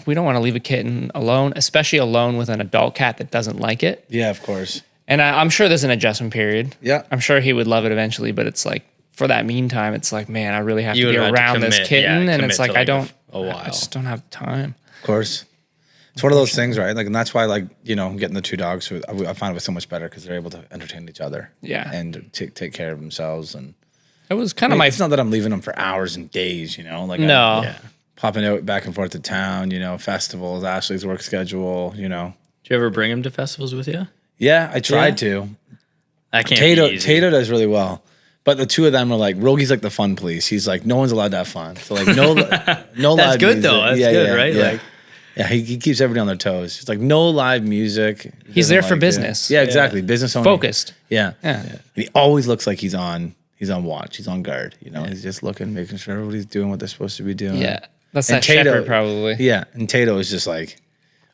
we don't want to leave a kitten alone, especially alone with an adult cat that doesn't like it. Yeah, of course. And I'm sure there's an adjustment period. Yeah. I'm sure he would love it eventually, but it's like for that meantime, it's like, man, I really have You to be would have to around this commit, kitten. yeah, And commit it's like, to, like, I don't, a while. I just don't have time. Of course. It's one of those things, right? Like, and that's why, like, you know, getting the 2 dogs, I find it was so much better because they're able to entertain each other. Yeah. And take care of themselves. And It was kind of it's not that I'm leaving them for hours and days, you know? Like, No. Yeah. popping out back and forth to town, you know, festivals, Ashley's work schedule, you know. Do you ever bring him to festivals with you? Yeah, I tried to. That can't Tato be easy. does really well. But the 2 of them are like, Rogi's like the fun police. He's like, no one's allowed to have fun. So like, no That's live good music. though. That's good, right? Yeah. Like, Yeah, he keeps everybody on their toes. It's like no live music. He He's doesn't there for like it. business. Yeah, exactly. Business only. Focused. Yeah. Yeah. And he always looks like he's on watch. He's on guard. You know, he's just looking, making sure everybody's doing what they're supposed to be doing. Yeah. That's And that Tato- shepherd probably. Yeah. And Tato is just like,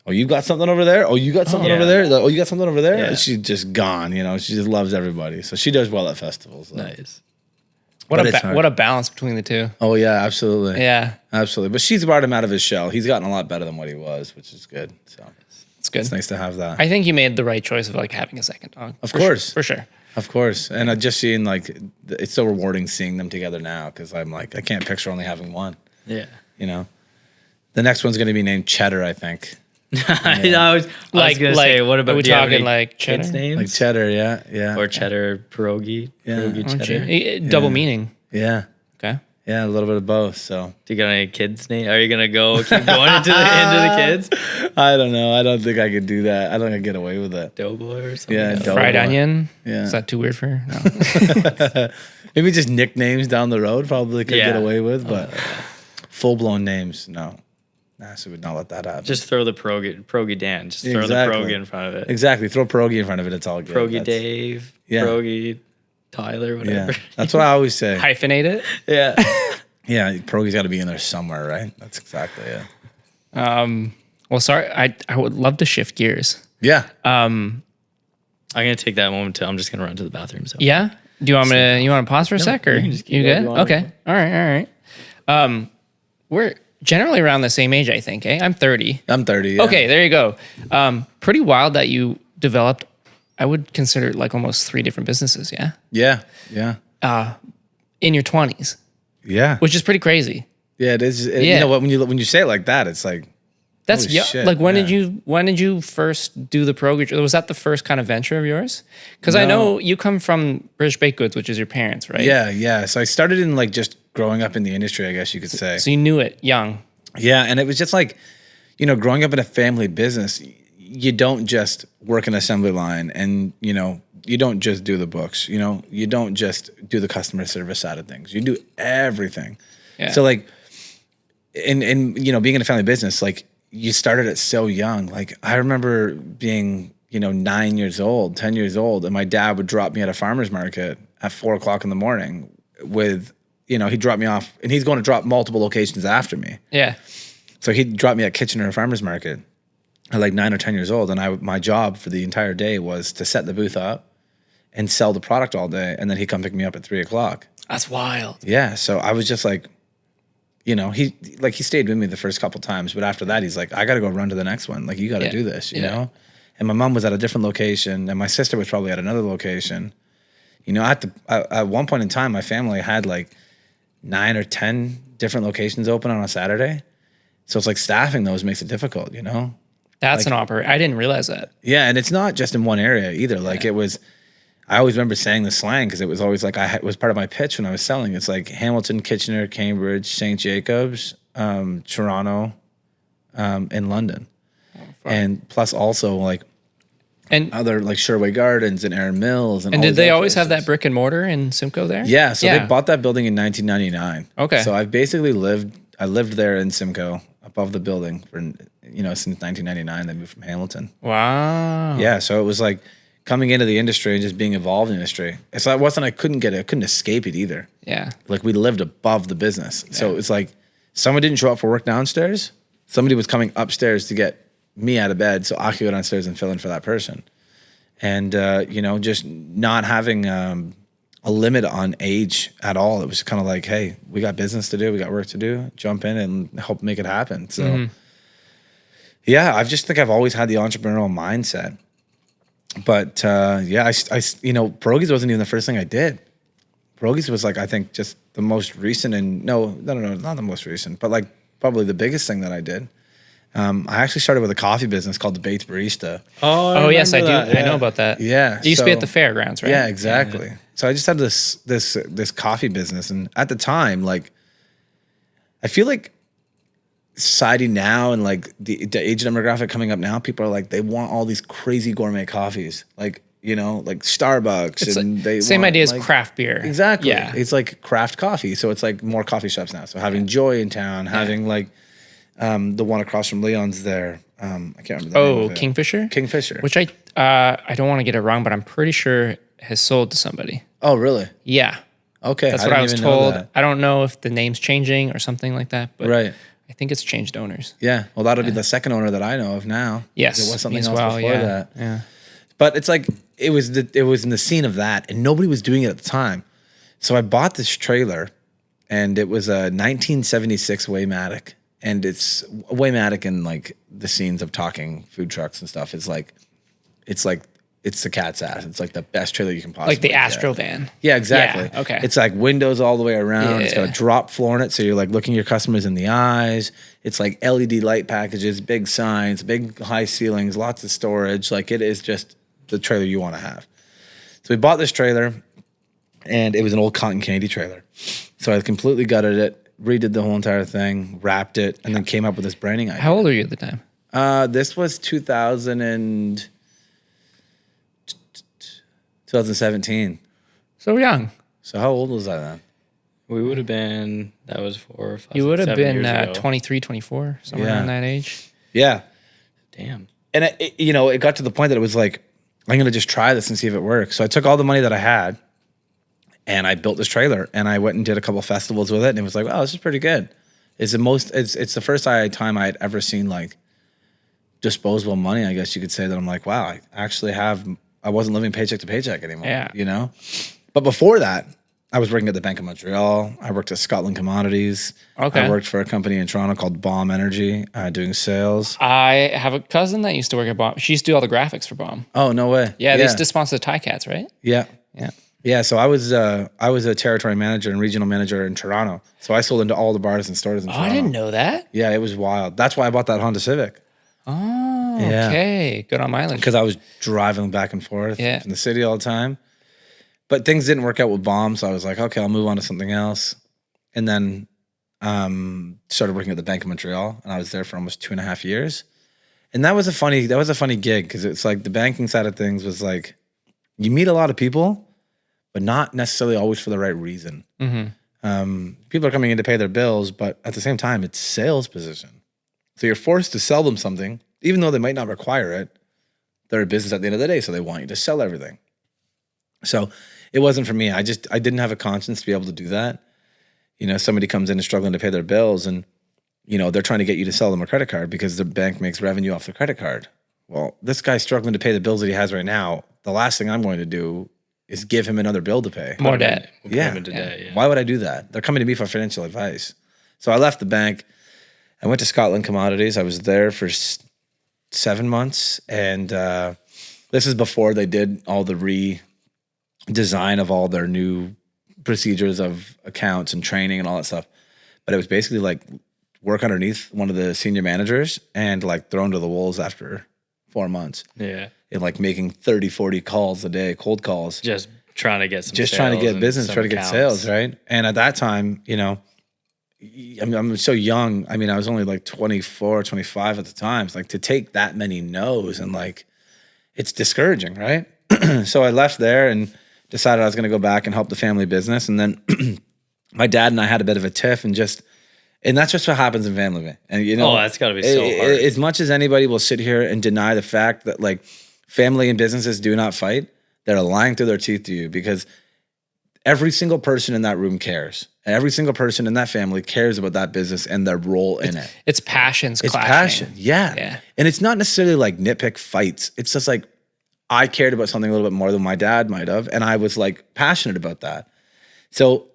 oh, you got something over there? Oh, you got something yeah. over there? Oh, you got something over there? Yeah. And she's just gone, you know. She just loves everybody. So she does well at festivals. So. nice. What But a it's hard. what a balance between the 2. Oh, yeah, absolutely. Yeah. Absolutely. But she's brought him out of his shell. He's gotten a lot better than what he was, which is good. So It's good. it's nice to have that. I think you made the right choice of like having a second dog. Of For course. Sure. For sure. Of course. And I just seen like, it's so rewarding seeing them together now because I'm like, I can't picture only having one, Yeah. you know? The next one's going to be named Cheddar, I think. I was gonna say, what about are we do you have talking any like kids' cheddar? names? Like Cheddar, yeah. Yeah. Or cheddar pierogi? Yeah. Pierogi Aren't cheddar. you? Double meaning. Yeah. Okay. Yeah, a little bit of both. So Do you got any kids' name? Are you gonna keep going into the kids? I don't know. I don't think I could do that. I don't think I get away with it. Doughboy or something? Yeah, else? dough Fried boy. onion. Yeah. Is that too weird for her? No. Maybe just nicknames down the road probably could get Yeah. away with, but full blown names, no. NASA would not let that happen. Just throw the Progy Dan. Just throw Exactly. the Progy in front of it. Exactly. Throw Perogy in front of it. It's all good. Progy That's- Dave. Yeah. Progy Tyler. Whatever. Yeah. That's what I always say. Hyphenate it. Yeah. Yeah. Perogy's got to be in there somewhere, right? That's exactly it. Well, sorry. I would love to shift gears. Yeah. I'm gonna take that moment to. I'm just gonna run to the bathroom. So Yeah. Do you want me to? You want to pause for a sec, or you can just keep you going if good? you want. Okay. All right. All right. We're generally around the same age, I think. I'm 30. I'm 30. Yeah. Okay, there you go. Pretty wild that you developed. I would consider like almost 3 different businesses. Yeah. Yeah. Yeah. In your 20s, Yeah. which is pretty crazy. Yeah. It is. You Yeah. know what? When you say it like that, it's like, That's Holy yeah. shit, Like when yeah. did you first do the Perogy? Was that the first kind of venture of yours? Because I No. know you come from British Baked Goods, which is your parents, right? yeah. Yeah. So I started in like just growing up in the industry, I guess you could say. So you knew it young. Yeah, and it was just like, you know, growing up in a family business, you don't just work an assembly line and, you know, you don't just do the books, you know, you don't just do the customer service side of things. You do everything. Yeah. So like, and you know, being in a family business, like you started it so young. Like I remember being, you know, 9 years old, 10 years old, and my dad would drop me at a farmer's market at 4 o'clock in the morning with, you know, he'd drop me off and he's going to drop multiple locations after me. Yeah. So he'd drop me at Kitchener Farmers Market at like 9 or 10 years old. And my job for the entire day was to set the booth up and sell the product all day. And then he'd come pick me up at 3 o'clock. That's wild. Yeah. So I was just like, you know, he stayed with me the first couple times, but after that, he's like, I got to go run to the next one. Like, you got to Yeah. do this, you Yeah. know? And my mom was at a different location and my sister was probably at another location. You know, at one point in time, my family had like 9 or 10 different locations open on a Saturday. So it's like staffing those makes it difficult, you know? That's an operation. I didn't realize that. Yeah, and it's not just in one area either. Like it was, I always remember saying the slang because it was always like it was part of my pitch when I was selling. It's like Hamilton, Kitchener, Cambridge, St. Jacobs, Toronto, and London, and plus also like And other like Sherway Gardens and Erin Mills. And all did these they other always have places. that brick and mortar in Simcoe there? Yeah, so they bought that building in 1999. Okay. So I basically lived there in Simcoe above the building for since 1999. They moved from Hamilton. Wow. Yeah, so it was like coming into the industry and just being involved in the industry. So it wasn't I couldn't escape it either. Yeah. Like we lived above the business. So it's like someone didn't show up for work downstairs. Somebody was coming upstairs to get me out of bed so I could go downstairs and fill in for that person. And, just not having a limit on age at all. It was kind of like, hey, we got business to do. We got work to do. Jump in and help make it happen. So, I just think I've always had the entrepreneurial mindset. But, Perogy's wasn't even the first thing I did. Perogy's was like, I think just the most recent no, not the most recent, but like probably the biggest thing that I did. I actually started with a coffee business called the Baked Barista. Oh yes, I do. I know about that. Yeah, it used to be at the fairgrounds, right? Yeah, exactly. Yeah. So I just had this coffee business, and at the time, like, I feel like society now and like the age demographic coming up now, people are like they want all these crazy gourmet coffees, like like Starbucks, It's and like, they same want, idea as like, craft beer. Exactly. Yeah, it's like craft coffee, so it's like more coffee shops now. So having Joy in town, having like. The one across from Leon's there. I can't remember the name of it. Kingfisher? Kingfisher. Which I don't want to get it wrong, but I'm pretty sure has sold to somebody. Oh, really? Yeah. Okay. That's what I was told. I don't know if the name's changing or something like that, but right. I think it's changed owners. Yeah. Well, that'll be the second owner that I know of now. Yes. It was something as else well, before that. Yeah. But it's like it was in the scene of that, and nobody was doing it at the time. So I bought this trailer, and it was a 1976 Waymatic. And it's Waymatic in like the scenes of talking food trucks and stuff. It's the cat's ass. It's like the best trailer you can possibly Like the get. Astro van. Yeah, exactly. Yeah, okay. It's like windows all the way around. It's got a Yeah. drop floor in it, so you're like looking your customers in the eyes. It's like LED light packages, big signs, big high ceilings, lots of storage. Like it is just the trailer you want to have. So we bought this trailer, and it was an old cotton candy trailer. So I completely gutted it, redid the whole entire thing, wrapped it, and then came up with this branding idea. How old are you at the time? This was 2017. So young. So how old was I then? We would have been, that was 4 or 5. You would have 7 been years ago. 23, 24, somewhere Yeah. around that age. Yeah. Damn. And it got to the point that it was like, I'm going to just try this and see if it works. So I took all the money that I had and I built this trailer, and I went and did a couple of festivals with it, and it was like, wow, this is pretty good. It's the first time I had ever seen like disposable money, I guess you could say, that I'm like, wow, I wasn't living paycheck to paycheck anymore. Yeah. But before that, I was working at the Bank of Montreal. I worked at Scotland Commodities. Okay. I worked for a company in Toronto called Bomb Energy, doing sales. I have a cousin that used to work at Bomb. She used to do all the graphics for Bomb. Oh, no way. Yeah, they used to sponsor the Tie Cats, right? Yeah. Yeah. Yeah, so I was a territory manager and regional manager in Toronto. So I sold into all the bars and stores in Toronto. I didn't know that. Yeah, it was wild. That's why I bought that Honda Civic. Oh, Yeah. okay. Good on mileage. Because I was driving back and forth from the city all the time. But things didn't work out with Bomb, so I was like, okay, I'll move on to something else. And then started working at the Bank of Montreal, and I was there for almost 2.5 years. And that was a funny gig, because it's like the banking side of things was like, you meet a lot of people, but not necessarily always for the right reason. Mm-hmm. People are coming in to pay their bills, but at the same time, it's sales position. So you're forced to sell them something, even though they might not require it. They're a business at the end of the day, so they want you to sell everything. So it wasn't for me. I didn't have a conscience to be able to do that. Somebody comes in and struggling to pay their bills, and they're trying to get you to sell them a credit card because the bank makes revenue off the credit card. Well, this guy's struggling to pay the bills that he has right now. The last thing I'm going to do is give him another bill to pay. More debt. Yeah. Why would I do that? They're coming to me for financial advice. So I left the bank. I went to Scotland Commodities. I was there for 7 months. And this is before they did all the redesign of all their new procedures of accounts and training and all that stuff. But it was basically like work underneath one of the senior managers and like thrown to the wolves after 4 months. Yeah. And like making 30, 40 calls a day, cold calls. Just trying to get some Just sales trying to get and business, some trying to get accounts. sales, right? And at that time, you know, I'm so young. I mean, I was only like 24, 25 at the time. It's like to take that many no's and like, it's discouraging, right? So I left there and decided I was going to go back and help the family business. And then my dad and I had a bit of a tiff and that's just what happens in family. And you know, that's gotta be so hard. As much as anybody will sit here and deny the fact that like family and businesses do not fight, they're lying through their teeth to you, because every single person in that room cares. Every single person in that family cares about that business and their role in it. It's passions It's clashing. passion. Yeah. Yeah. And it's not necessarily like nitpick fights. It's just like, I cared about something a little bit more than my dad might have. And I was like passionate about that. So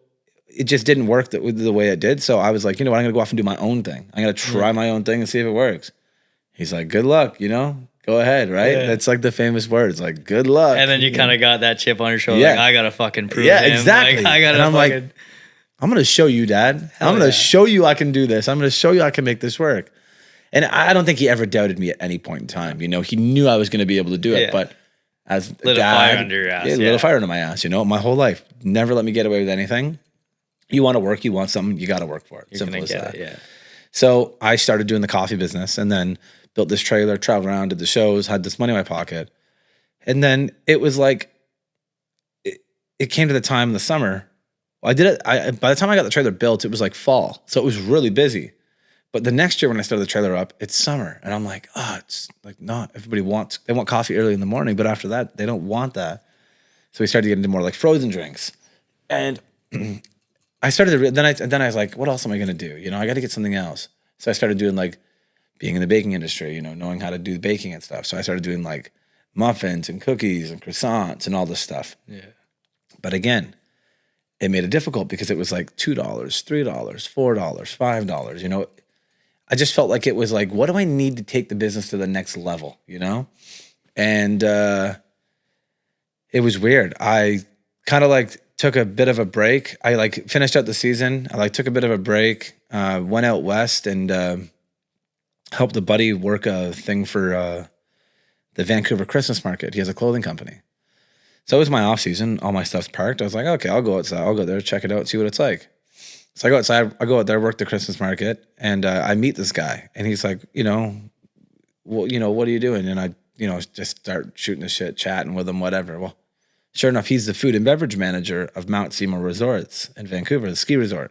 it just didn't work the way it did. So I was like, you know what, I'm going to go off and do my own thing. I'm going to try my own thing and see if it works. He's like, good luck, you know, go ahead. Right. Yeah. That's like the famous words, like, good luck. And then you kind of got that chip on your shoulder. Yeah. Like, I gotta fucking prove Yeah, him. exactly. Like, I gotta And I'm fucking. like, I'm going to show you, Dad. I'm going to show you I can do this. I'm going to show you I can make this work. And I don't think he ever doubted me at any point in time. You know, he knew I was going to be able to do it. Yeah. But as Lit a fire under your ass, lit yeah. a fire under my ass, you know, my whole life. Never let me get away with anything. You want to work, you want something, you got to work for it. You're Simple gonna as get that. it, yeah. So I started doing the coffee business and then built this trailer, traveled around, did the shows, had this money in my pocket. And then it was like, it came to the time in the summer. I did it. By the time I got the trailer built, it was like fall. So it was really busy. But the next year when I started the trailer up, it's summer. And I'm like, it's like not everybody they want coffee early in the morning, but after that, they don't want that. So we started getting into more like frozen drinks. And I started to, then I was like, what else am I going to do? You know, I got to get something else. So I started doing like being in the baking industry, you know, knowing how to do the baking and stuff. So I started doing like muffins and cookies and croissants and all this stuff. Yeah. But again, it made it difficult because it was like $2, $3, $4, $5, you know. I just felt like it was like, what do I need to take the business to the next level, you know? And it was weird. I kind of like took a bit of a break. I like finished out the season. I like took a bit of a break, went out west and helped a buddy work a thing for the Vancouver Christmas market. He has a clothing company. So it was my off season. All my stuff's parked. I was like, okay, I'll go outside. I'll go there, check it out, see what it's like. So I go outside, I go out there, work the Christmas market, and I meet this guy. And he's like, you know, well, you know, what are you doing? And I, you know, just start shooting the shit, chatting with him, whatever. Well, sure enough, he's the food and beverage manager of Mount Seymour Resorts in Vancouver, the ski resort.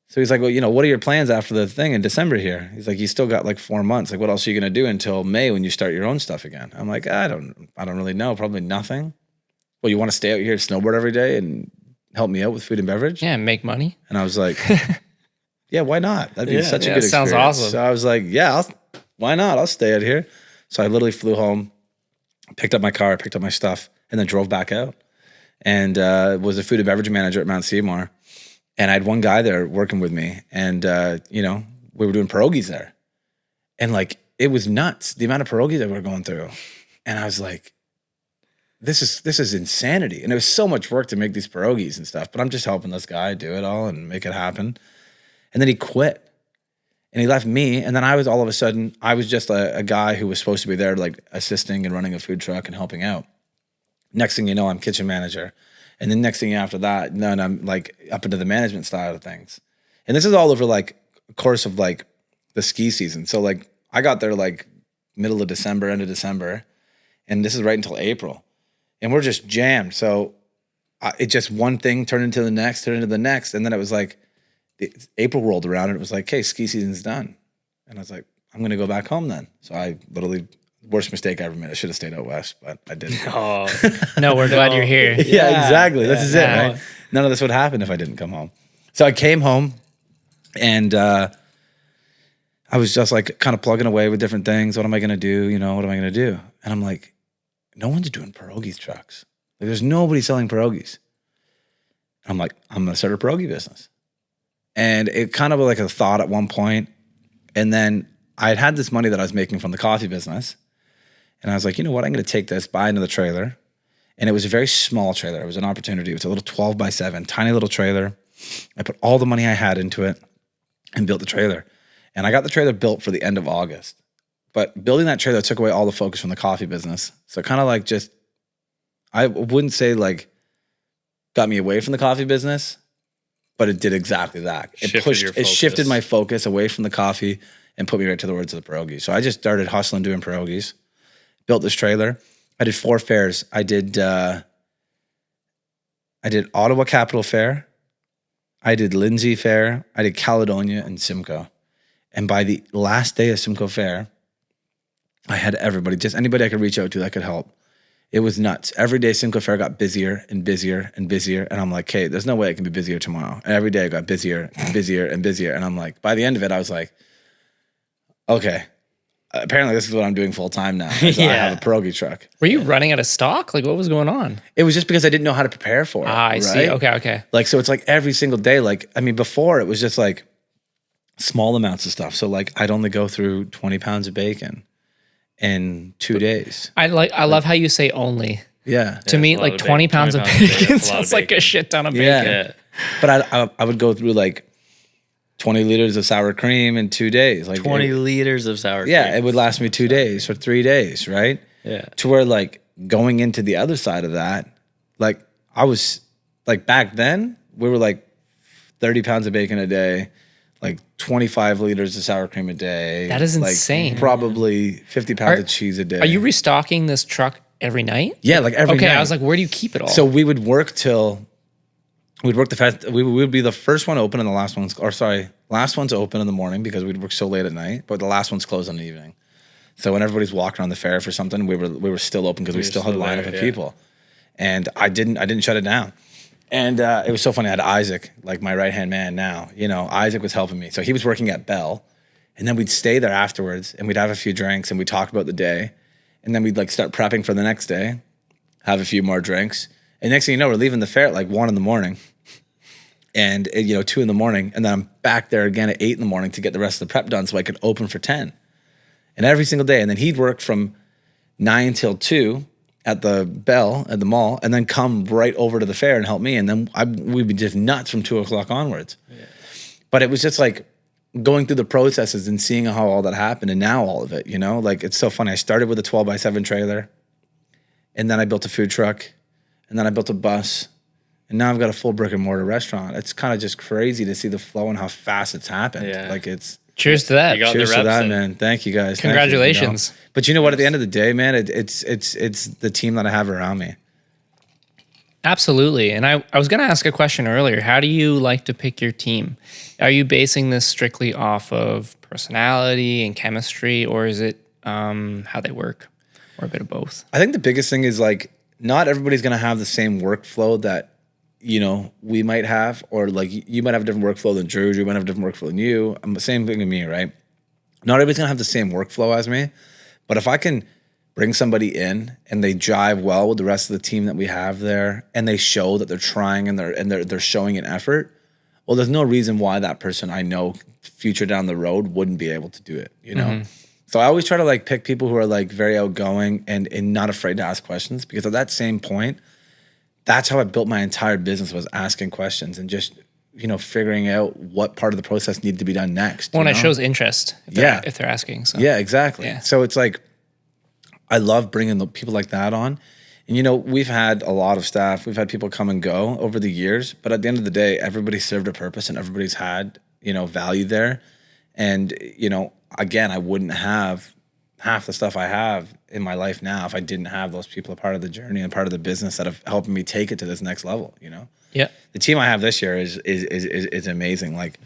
So he's like, well, you know, what are your plans after the thing in December here? He's like, you still got like 4 months. Like, what else are you going to do until May when you start your own stuff again? I'm like, I don't really know. Probably nothing. Well, you want to stay out here, snowboard every day and help me out with food and beverage? Yeah, make money. And I was like, yeah, why not? That'd be such a good experience. Sounds awesome. So I was like, yeah, why not? I'll stay out here. So I literally flew home, picked up my car, picked up my stuff, and then drove back out. And was a food and beverage manager at Mount Seymour. And I had one guy there working with me. And, you know, we were doing pierogies there. And like, it was nuts, the amount of pierogies that we were going through. And I was like, this is insanity. And it was so much work to make these pierogies and stuff, but I'm just helping this guy do it all and make it happen. And then he quit and he left me. And then I was all of a sudden, I was just a guy who was supposed to be there like assisting and running a food truck and helping out. Next thing you know, I'm kitchen manager. And then next thing after that, then I'm like up into the management style of things. And this is all over like a course of like the ski season. So like I got there like middle of December, end of December. And this is right until April. And we're just jammed. So it just one thing turned into the next. And then it was like April rolled around and it was like, hey, ski season's done. And I was like, I'm going to go back home then. So I literally, worst mistake I ever made. I should have stayed out west, but I didn't. Oh, No, we're glad you're here. Yeah, exactly. This is it, Yeah. right? None of this would happen if I didn't come home. So I came home and I was just like kind of plugging away with different things. What am I going to do? You know, what am I going to do? And I'm like, no one's doing pierogi trucks. Like, there's nobody selling pierogies. I'm like, I'm going to start a pierogi business. And it kind of was like a thought at one point. And then I had this money that I was making from the coffee business. And I was like, you know what? I'm going to take this, buy another trailer. And it was a very small trailer. It was an opportunity. It was a little 12 by 7, tiny little trailer. I put all the money I had into it. and built the trailer. And I got the trailer built for the end of August. But building that trailer took away all the focus from the coffee business. So kind of like just, I wouldn't say like got me away from the coffee business, but it did exactly that. It shifted my focus away from the coffee and put me right to the words of the pierogi. So I just started hustling doing pierogies, built this trailer. I did 4 fairs. I did Ottawa Capital Fair. I did Lindsay Fair. I did Caledonia and Simcoe. And by the last day of Simcoe Fair, I had everybody, just anybody I could reach out to that could help. It was nuts. Every day Simcoe Fair got busier and busier and busier. And I'm like, hey, there's no way it can be busier tomorrow. And every day I got busier and busier and busier. And I'm like, by the end of it, I was like, okay, apparently this is what I'm doing full time now. I have a pierogi truck. Were you running out of stock? Like, what was going on? It was just because I didn't know how to prepare for it. I see. Okay. Like, so it's like every single day. Like, I mean, before it was just like small amounts of stuff. So like I'd only go through 20 pounds of bacon in 2 days. I love how you say only. Yeah. To me, like 20 pounds of bacon sounds like a shit ton of bacon. Yeah. But I would go through like 20 liters of sour cream in 2 days. Like 20 liters of sour cream. Yeah, it would last me 2 days or 3 days, right? Yeah. To where like going into the other side of that, like I was like back then, we were like 30 pounds of bacon a day, like 25 liters of sour cream a day. That is like insane. Probably 50 pounds of cheese a day. Are you restocking this truck every night? Yeah, like every night. Okay, I was like, where do you keep it all? So we would work till, we'd work the fast, we would be the first one open and the last one's, last one's open in the morning because we'd work so late at night, but the last one's closed in the evening. So when everybody's walking around the fair for something, we were still open because we still had a lineup of people. And I didn't shut it down. And it was so funny. I had Isaac, like my right-hand man now. You know, Isaac was helping me. So he was working at Bell. And then we'd stay there afterwards and we'd have a few drinks and we'd talk about the day. And then we'd like start prepping for the next day, have a few more drinks. And next thing you know, we're leaving the fair at like 1 a.m. And, 2 a.m. And then I'm back there again at 8 a.m. to get the rest of the prep done so I could open for 10. And every single day. And then he'd work from 9 till 2 at the Bell at the mall and then come right over to the fair and help me. And then we'd be just nuts from 2 o'clock onwards. Yeah. But it was just like going through the processes and seeing how all that happened. And now all of it, like it's so funny. I started with a 12x7 trailer and then I built a food truck and then I built a bus. And now I've got a full brick and mortar restaurant. It's kind of just crazy to see the flow and how fast it's happened. Yeah. Like it's, cheers to that. Cheers to that, man. Thank you guys. Congratulations. Thank you, But you know what? At the end of the day, man, it's the team that I have around me. Absolutely. And I was going to ask a question earlier. How do you like to pick your team? Are you basing this strictly off of personality and chemistry, or is it how they work, or a bit of both? I think the biggest thing is like not everybody's going to have the same workflow that we might have, or like you might have a different workflow than Drew. Drew might have a different workflow than you. I'm the same thing with me, right? Not everybody's gonna have the same workflow as me, but if I can bring somebody in and they jive well with the rest of the team that we have there, and they show that they're trying and they're showing an effort, well, there's no reason why that person I know future down the road wouldn't be able to do it. Mm-hmm. So I always try to like pick people who are like very outgoing and not afraid to ask questions, because at that same point, that's how I built my entire business, was asking questions and just, figuring out what part of the process needed to be done next. Well, and it shows interest if they're asking. So. Yeah, exactly. Yeah. So it's like, I love bringing the people like that on. And, we've had a lot of staff. We've had people come and go over the years. But at the end of the day, everybody served a purpose and everybody's had, value there. And, again, I wouldn't have half the stuff I have in my life now if I didn't have those people a part of the journey and part of the business that have helped me take it to this next level. Yeah. The team I have this year is amazing. Like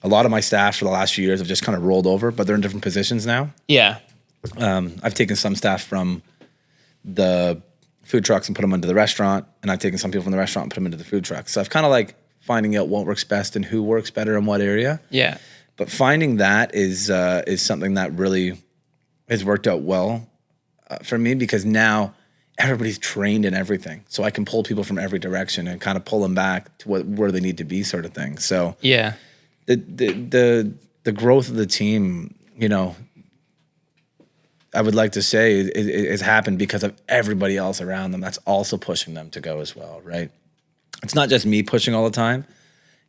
a lot of my staff for the last few years have just kind of rolled over, but they're in different positions now. Yeah. I've taken some staff from the food trucks and put them into the restaurant, and I've taken some people from the restaurant and put them into the food trucks. So I've kind of like finding out what works best and who works better in what area. Yeah. But finding that is something that really has worked out well for me, because now everybody's trained in everything. So I can pull people from every direction and kind of pull them back to where they need to be, sort of thing. So yeah, the growth of the team, I would like to say is happened because of everybody else around them that's also pushing them to go as well, right? It's not just me pushing all the time.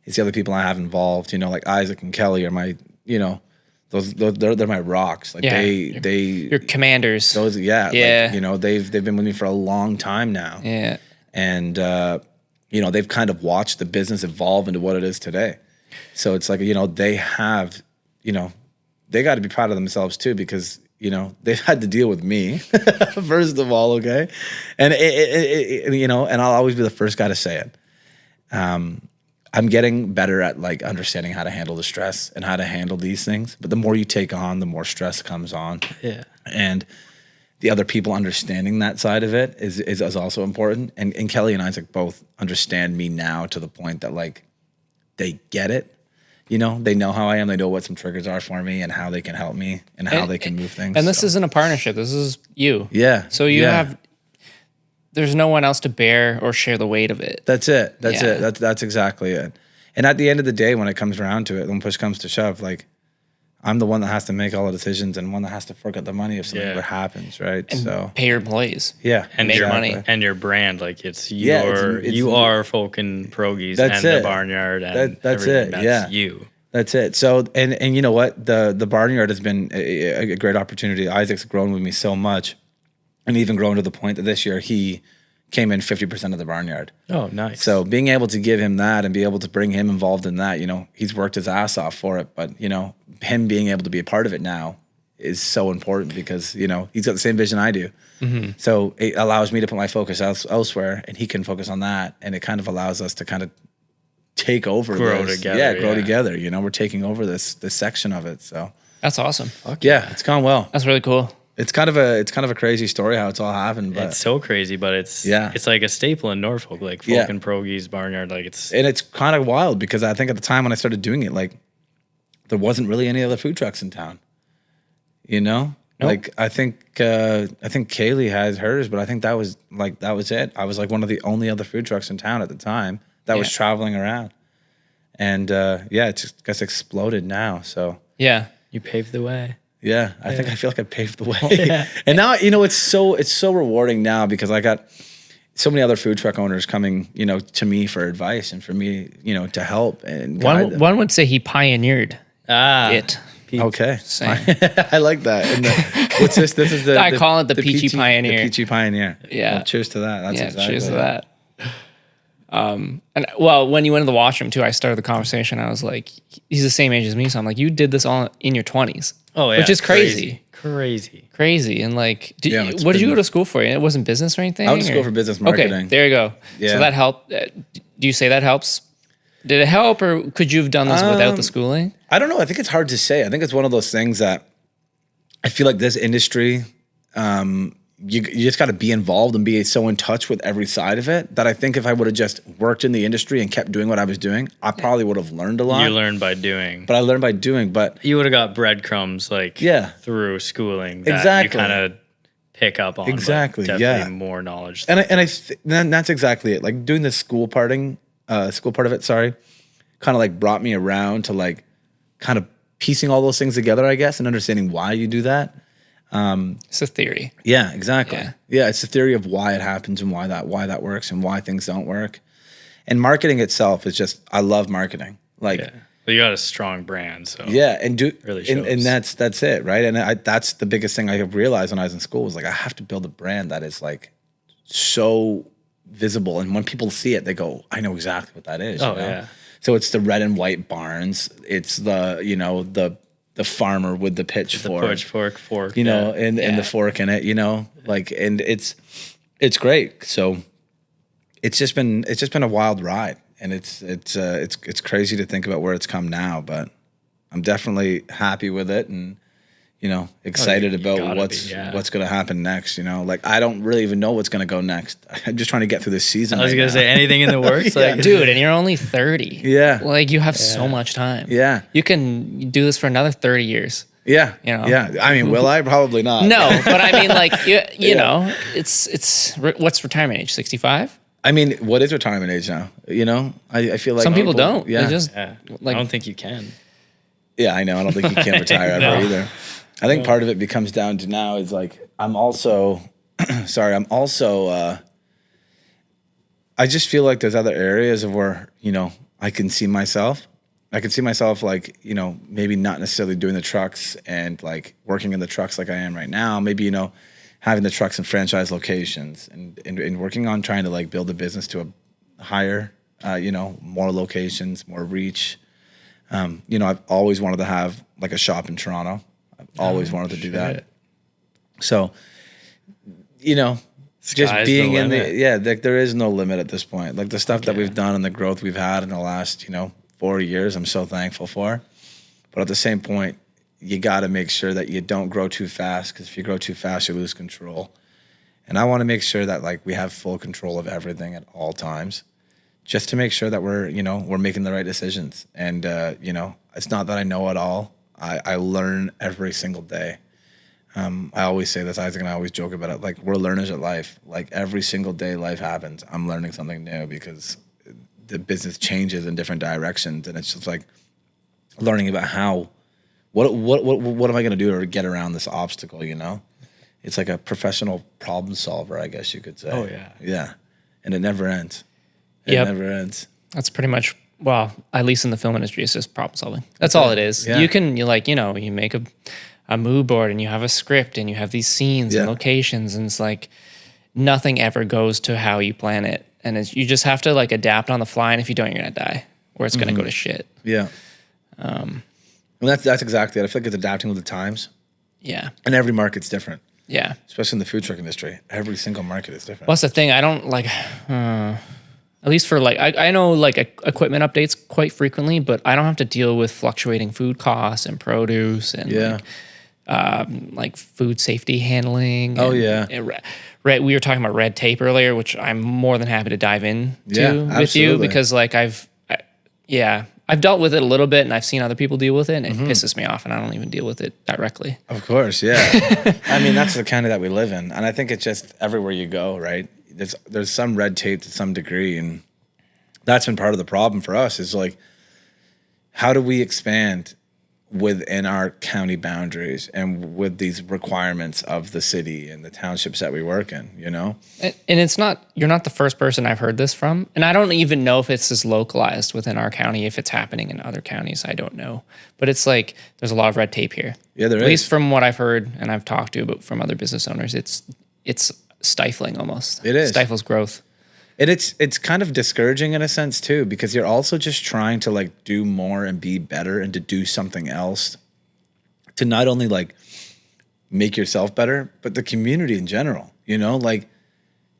It's the other people I have involved, like Isaac and Kelly are my, they're my rocks. Like your commanders. those, Yeah. Like, they've been with me for a long time now. Yeah. And, they've kind of watched the business evolve into what it is today. So it's like, they have, they got to be proud of themselves too, because, they've had to deal with me first of all. Okay. And and I'll always be the first guy to say it. I'm getting better at like understanding how to handle the stress and how to handle these things. But the more you take on, the more stress comes on. Yeah. And the other people understanding that side of it is also important. And Kelly and Isaac both understand me now to the point that like they get it. They know how I am. They know what some triggers are for me and how they can help me and how they can move things. And this isn't a partnership. This is you. Yeah. So there's no one else to bear or share the weight of it. That's it. That's exactly it. And at the end of the day, when it comes around to it, when push comes to shove, like I'm the one that has to make all the decisions and one that has to fork out the money if something ever happens, right? And pay your employees. Yeah, and make your money. And your brand, like it's you are Forkin, Perogy's, and the Barnyard, and that's everything. it. That's you. That's it. So and you know what? The Barnyard has been a great opportunity. Isaac's grown with me so much, and even grown to the point that this year he came in 50% of the Barnyard. Oh, nice. So being able to give him that and be able to bring him involved in that, he's worked his ass off for it, but him being able to be a part of it now is so important because, he's got the same vision I do. Mm-hmm. So it allows me to put my focus elsewhere and he can focus on that. And it kind of allows us to kind of take over. Grow together. Yeah, grow together. We're taking over this section of it. So that's awesome. Yeah, it's gone well. That's really cool. It's kind of a crazy story how it's all happened, but it's so crazy, but it's like a staple in Norfolk, like Forkin, Perogy's, Barnyard, like and it's kind of wild because I think at the time when I started doing it, like there wasn't really any other food trucks in town, Nope. Like I think Kaylee has hers, but I think that was it. I was like one of the only other food trucks in town at the time that was traveling around, and it just exploded now. So yeah, you paved the way. Yeah, I feel like I paved the way. And now, it's so rewarding now because I got so many other food truck owners coming, to me for advice and for me, to help and guide them. One would say he pioneered it. Okay. I like that. And what's this? This is I call it the Peachy Pioneer. The Peachy Pioneer. Yeah. Well, cheers to that. That's exactly cheers to that. And when you went to the washroom too, I started the conversation. I was like, he's the same age as me. So I'm like, you did this all in your 20s. Oh, yeah. Which is crazy. Crazy. And like, what did you go to school for? It wasn't business or anything? I went to school for business marketing. Okay, there you go. Yeah. So that helped. Do you say that helps? Did it help or could you have done this without the schooling? I don't know. I think it's hard to say. I think it's one of those things that I feel like this industry, you just got to be involved and be so in touch with every side of it that I think if I would have just worked in the industry and kept doing what I was doing, I probably would have learned a lot. You learned by doing. But I learned by doing. But you would have got breadcrumbs through schooling that you kind of pick up on. Exactly. Definitely more knowledge. And that's exactly it. Like doing the school part of it, kind of like brought me around to like kind of piecing all those things together, I guess, and understanding why you do that. It's a theory. Yeah, exactly. Yeah, it's the theory of why it happens and why that works and why things don't work. And marketing itself is just, I love marketing. Like, But you got a strong brand, so and really shows. And that's it, right? And that's the biggest thing I realized when I was in school was like I have to build a brand that is like so visible, and when people see it, they go, "I know exactly what that is." Oh yeah. So it's the red and white barns. It's the the farmer with the pitchfork, fork, and the fork in it, and it's great. So it's just been a wild ride, and it's crazy to think about where it's come now, but I'm definitely happy with it and excited about what's going to happen next. Like I don't really even know what's going to go next. I'm just trying to get through this season. I was going to say anything in the works, like dude, and you're only 30. Yeah, like you have so much time. Yeah, you can do this for another 30 years. Yeah, yeah. I mean, will I? Probably not. No, but I mean, like you know, it's what's retirement age? 65. I mean, what is retirement age now? I feel like some people don't. Yeah, they just, like, I don't think you can. Yeah, I know. I don't think you can retire ever either. I think part of it becomes down to now is like I'm also I just feel like there's other areas of where, I can see myself. I can see myself like, you know, maybe not necessarily doing the trucks and like working in the trucks like I am right now. Maybe, you know, having the trucks in franchise locations and working on trying to like build a business to a higher, you know, more locations, more reach. You know, I've always wanted to have like a shop in Toronto. I've always wanted to do that. So, you know, just Sky's being the in limit. like there is no limit at this point. Like the stuff that we've done and the growth we've had in the last, you know, 4 years, I'm so thankful for. But at the same point, you got to make sure that you don't grow too fast, because if you grow too fast, you lose control. And I want to make sure that like we have full control of everything at all times, just to make sure that we're, you know, we're making the right decisions. And, you know, it's not that I know it all. I learn every single day. I always say this, Isaac and I always joke about it. Like, we're learners at life. Like, every single day life happens, I'm learning something new, because the business changes in different directions. And it's just like learning about how, what am I going to do to get around this obstacle, you know? It's like a professional problem solver, I guess you could say. Oh, yeah. Yeah. And it never ends. It Yep. never ends. That's pretty much, well, at least in the film industry, it's just problem solving. That's all it is. Yeah. You like, you know, you make a mood board and you have a script and you have these scenes and Yeah. locations, and it's like nothing ever goes to how you plan it. And you just have to like adapt on the fly. And if you don't, you're going to die, or it's going to go to shit. Yeah. Well, that's exactly it. I feel like it's adapting with the times, Yeah. and every market's different, Yeah. especially in the food truck industry. Every single market is different. Well, that's the thing. I don't like, at least for like, I know like equipment updates quite frequently, but I don't have to deal with fluctuating food costs and produce and like food safety handling. Oh, and, yeah. We were talking about red tape earlier, which I'm more than happy to dive in Yeah, to with you, absolutely. because like I've dealt with it a little bit, and I've seen other people deal with it, and it pisses me off, and I don't even deal with it directly. Of course, yeah. I mean, that's the county that we live in, and I think it's just everywhere you go, right? There's some red tape to some degree, and that's been part of the problem for us. Is like, how do we expand within our county boundaries and with these requirements of the city and the townships that we work in? You know, And it's not, you're not the first person I've heard this from. And I don't even know if it's as localized within our county, if it's happening in other counties. I don't know. But it's like, there's a lot of red tape here. Yeah, there At is. least from what I've heard and I've talked to, but from other business owners, it's stifling almost. It is. Stifles growth. and it's kind of discouraging in a sense too, because you're also just trying to like do more and be better and to do something else to not only like make yourself better, but the community in general. You know, like,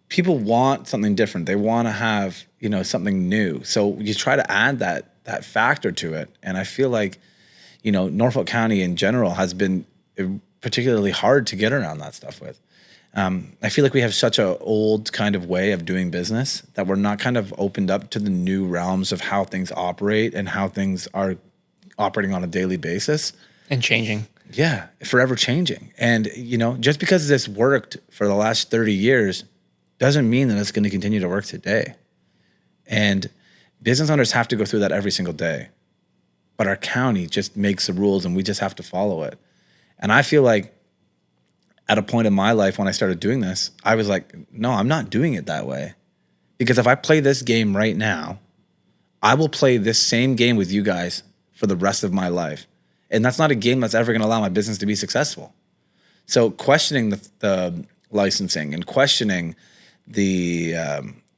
people want something different. They want to have, you know, something new. So you try to add that factor to it. And I feel like, you know, Norfolk County in general has been particularly hard to get around that stuff with. I feel like we have such a old kind of way of doing business that we're not kind of opened up to the new realms of how things operate and how things are operating on a daily basis. And changing. Yeah, forever changing. And, you know, just because this worked for the last 30 years doesn't mean that it's going to continue to work today. And business owners have to go through that every single day. But our county just makes the rules and we just have to follow it. And I feel like at a point in my life when I started doing this, I was like, no, I'm not doing it that way. Because if I play this game right now, I will play this same game with you guys for the rest of my life. And that's not a game that's ever going to allow my business to be successful. So questioning the licensing and questioning the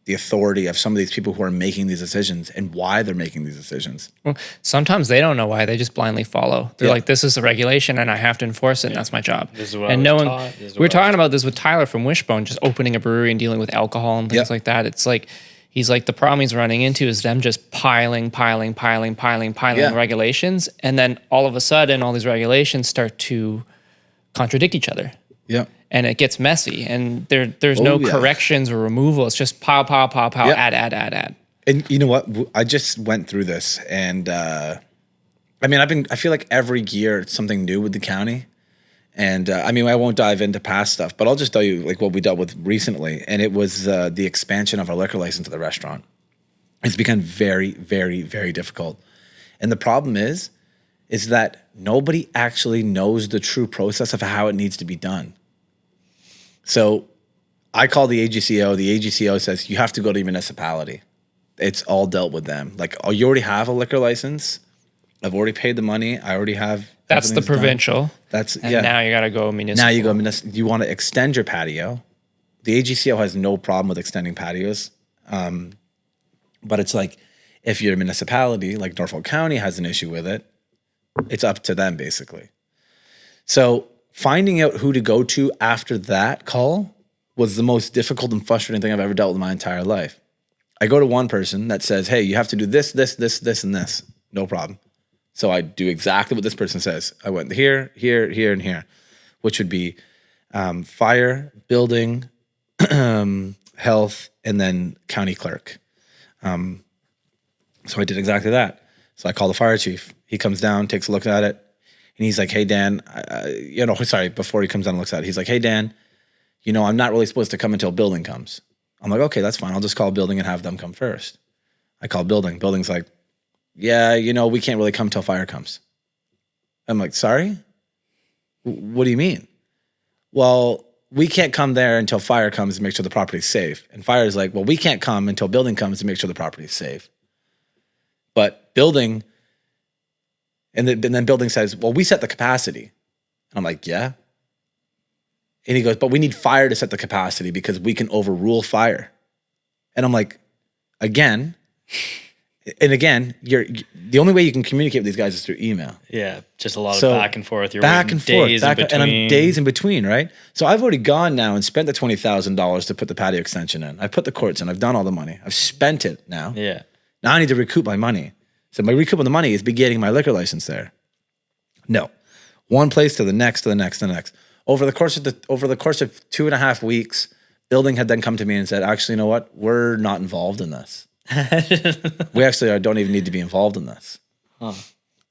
authority of some of these people who are making these decisions and why they're making these decisions. Well, sometimes they don't know why. They just blindly follow. They're Yeah. like, this is the regulation and I have to enforce it, and that's my job. This is what I and was no one, taught. This is we were what I was talking about this with Tyler from Wishbone, just opening a brewery and dealing with alcohol and things Yep. like that. It's like, he's like, the problem he's running into is them just piling Yeah. regulations. And then all of a sudden, all these regulations start to contradict each other. Yeah. And it gets messy, and there's no yeah. corrections or removal. It's just pile, Yep. add. And you know what? I just went through this, and I mean, I feel like every year it's something new with the county. And I mean, I won't dive into past stuff, but I'll just tell you like what we dealt with recently. And it was the expansion of our liquor license to the restaurant. It's become very, very, very difficult. And the problem is that nobody actually knows the true process of how it needs to be done. So I call the AGCO. The AGCO says you have to go to your municipality. it's all dealt with them. Like, oh, you already have a liquor license. I've already paid the money. I already have. That's the everything's done. provincial. That's And now you got to go municipal. Now you go municipal. You want to extend your patio. The AGCO has no problem with extending patios. But it's like, if your municipality, like Norfolk County, has an issue with it, it's up to them, basically. So finding out who to go to after that call was the most difficult and frustrating thing I've ever dealt with in my entire life. I go to one person that says, hey, you have to do this, this, this, this, and this. No problem. So I do exactly what this person says. I went here, here, here, and here, which would be fire, building, health, and then county clerk. So I did exactly that. So I call the fire chief. He comes down, takes a look at it, and he's like, hey, Dan, before he comes down and looks at it, he's like, hey, Dan, I'm not really supposed to come until building comes. I'm like, okay, that's fine. I'll just call building and have them come first. I call building. Building's like, yeah, we can't really come till fire comes. I'm like, sorry? What do you mean? Well, we can't come there until fire comes to make sure the property's safe. And fire is like, well, we can't come until building comes to make sure the property's safe. But building, and then building says, well, we set the capacity. And I'm like, yeah. And he goes, but we need fire to set the capacity because we can overrule fire. And I'm like, again, the only way you can communicate with these guys is through email. Yeah, just a lot of back and forth. You're back and forth, days in between. and I'm days in between, right? So I've already gone now and spent the $20,000 to put the patio extension in. I've put the courts in. I've done all the money. I've spent it now. Yeah. Now I need to recoup my money. So my recouping the money is be getting my liquor license there. No, one place to the next, to the next, to the next. Over the course of 2.5 weeks, building had then come to me and said, actually, you know what? We're not involved in this. We actually don't even need to be involved in this. Huh.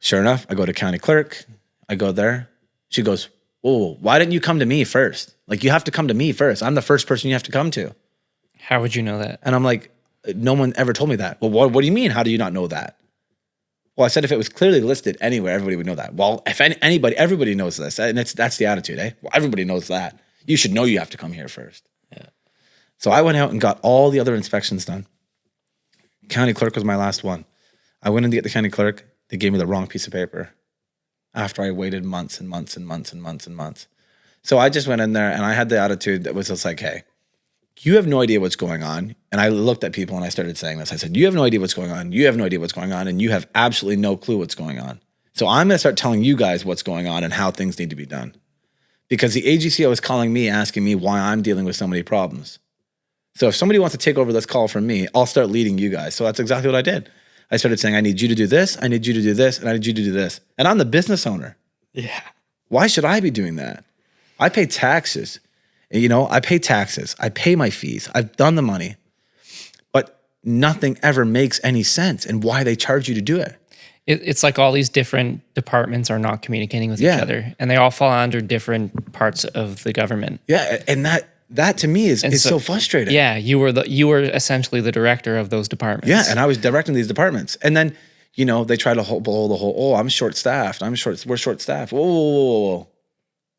Sure enough, I go to county clerk. I go there. She goes, oh, why didn't you come to me first? Like, you have to come to me first. I'm the first person you have to come to. How would you know that? And I'm like, no one ever told me that. Well, what do you mean? How do you not know that? Well, I said if it was clearly listed anywhere, everybody would know that. Well, if everybody knows this. And that's the attitude, eh? Well, everybody knows that. You should know you have to come here first. Yeah. So I went out and got all the other inspections done. County clerk was my last one. I went in to get the county clerk. They gave me the wrong piece of paper after I waited months and months and months and months and months. So I just went in there and I had the attitude that was just like, hey, you have no idea what's going on. And I looked at people and I started saying this. I said, you have no idea what's going on. You have no idea what's going on. And you have absolutely no clue what's going on. So I'm going to start telling you guys what's going on and how things need to be done. Because the AGCO is calling me, asking me why I'm dealing with so many problems. So if somebody wants to take over this call from me, I'll start leading you guys. So that's exactly what I did. I started saying, I need you to do this. I need you to do this. And I need you to do this. And I'm the business owner. Yeah. Why should I be doing that? I pay taxes. I pay taxes. I pay my fees. I've done the money. But nothing ever makes any sense and why they charge you to do it. It's like all these different departments are not communicating with each other, and they all fall under different parts of the government. Yeah, and that to me is so frustrating. Yeah, you were essentially the director of those departments. Yeah, and I was directing these departments. And then, they try to blow the whole, I'm short-staffed. We're short-staffed. Whoa.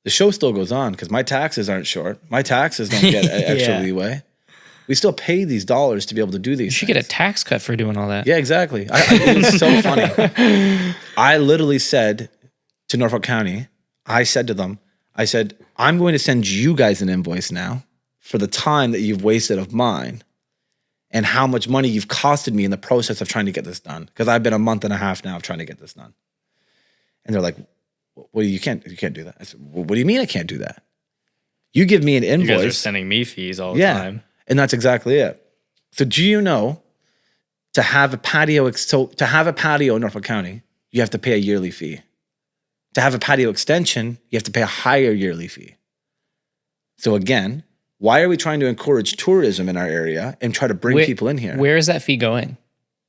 The show still goes on because my taxes aren't short. My taxes don't get extra leeway. We still pay these dollars to be able to do these. You should get a tax cut for doing all that. Yeah, exactly. It was so funny. I literally said to Norfolk County, I said to them, I'm going to send you guys an invoice now for the time that you've wasted of mine and how much money you've costed me in the process of trying to get this done. Because I've been a month and a half now of trying to get this done. And they're like, well, you can't do that. I said, well, what do you mean I can't do that? You give me an invoice. You guys are sending me fees all the time. And that's exactly it. So do you know to have a patio in Norfolk County, you have to pay a yearly fee. To have a patio extension, you have to pay a higher yearly fee. So again, why are we trying to encourage tourism in our area and try to bring people in here? Where is that fee going?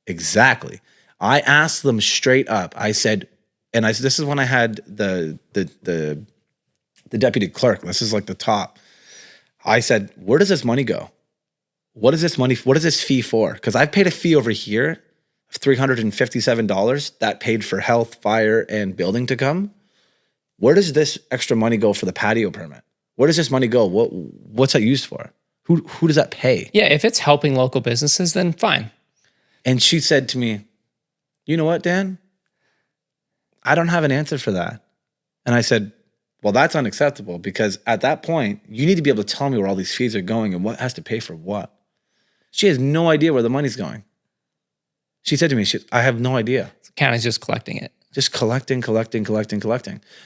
Exactly. I asked them straight up. I said, this is when I had the deputy clerk. This is like the top. I said, where does this money go? What is this fee for? Because I've paid a fee over here of $357 that paid for health, fire, and building to come. Where does this extra money go for the patio permit? Where does this money go? What's that used for? Who does that pay? Yeah, if it's helping local businesses, then fine. And she said to me, you know what, Dan? I don't have an answer for that. And I said, well, that's unacceptable, because at that point, you need to be able to tell me where all these fees are going and what has to pay for what. She has no idea where the money's going. She said to me, I have no idea. The county's just collecting it. Just collecting.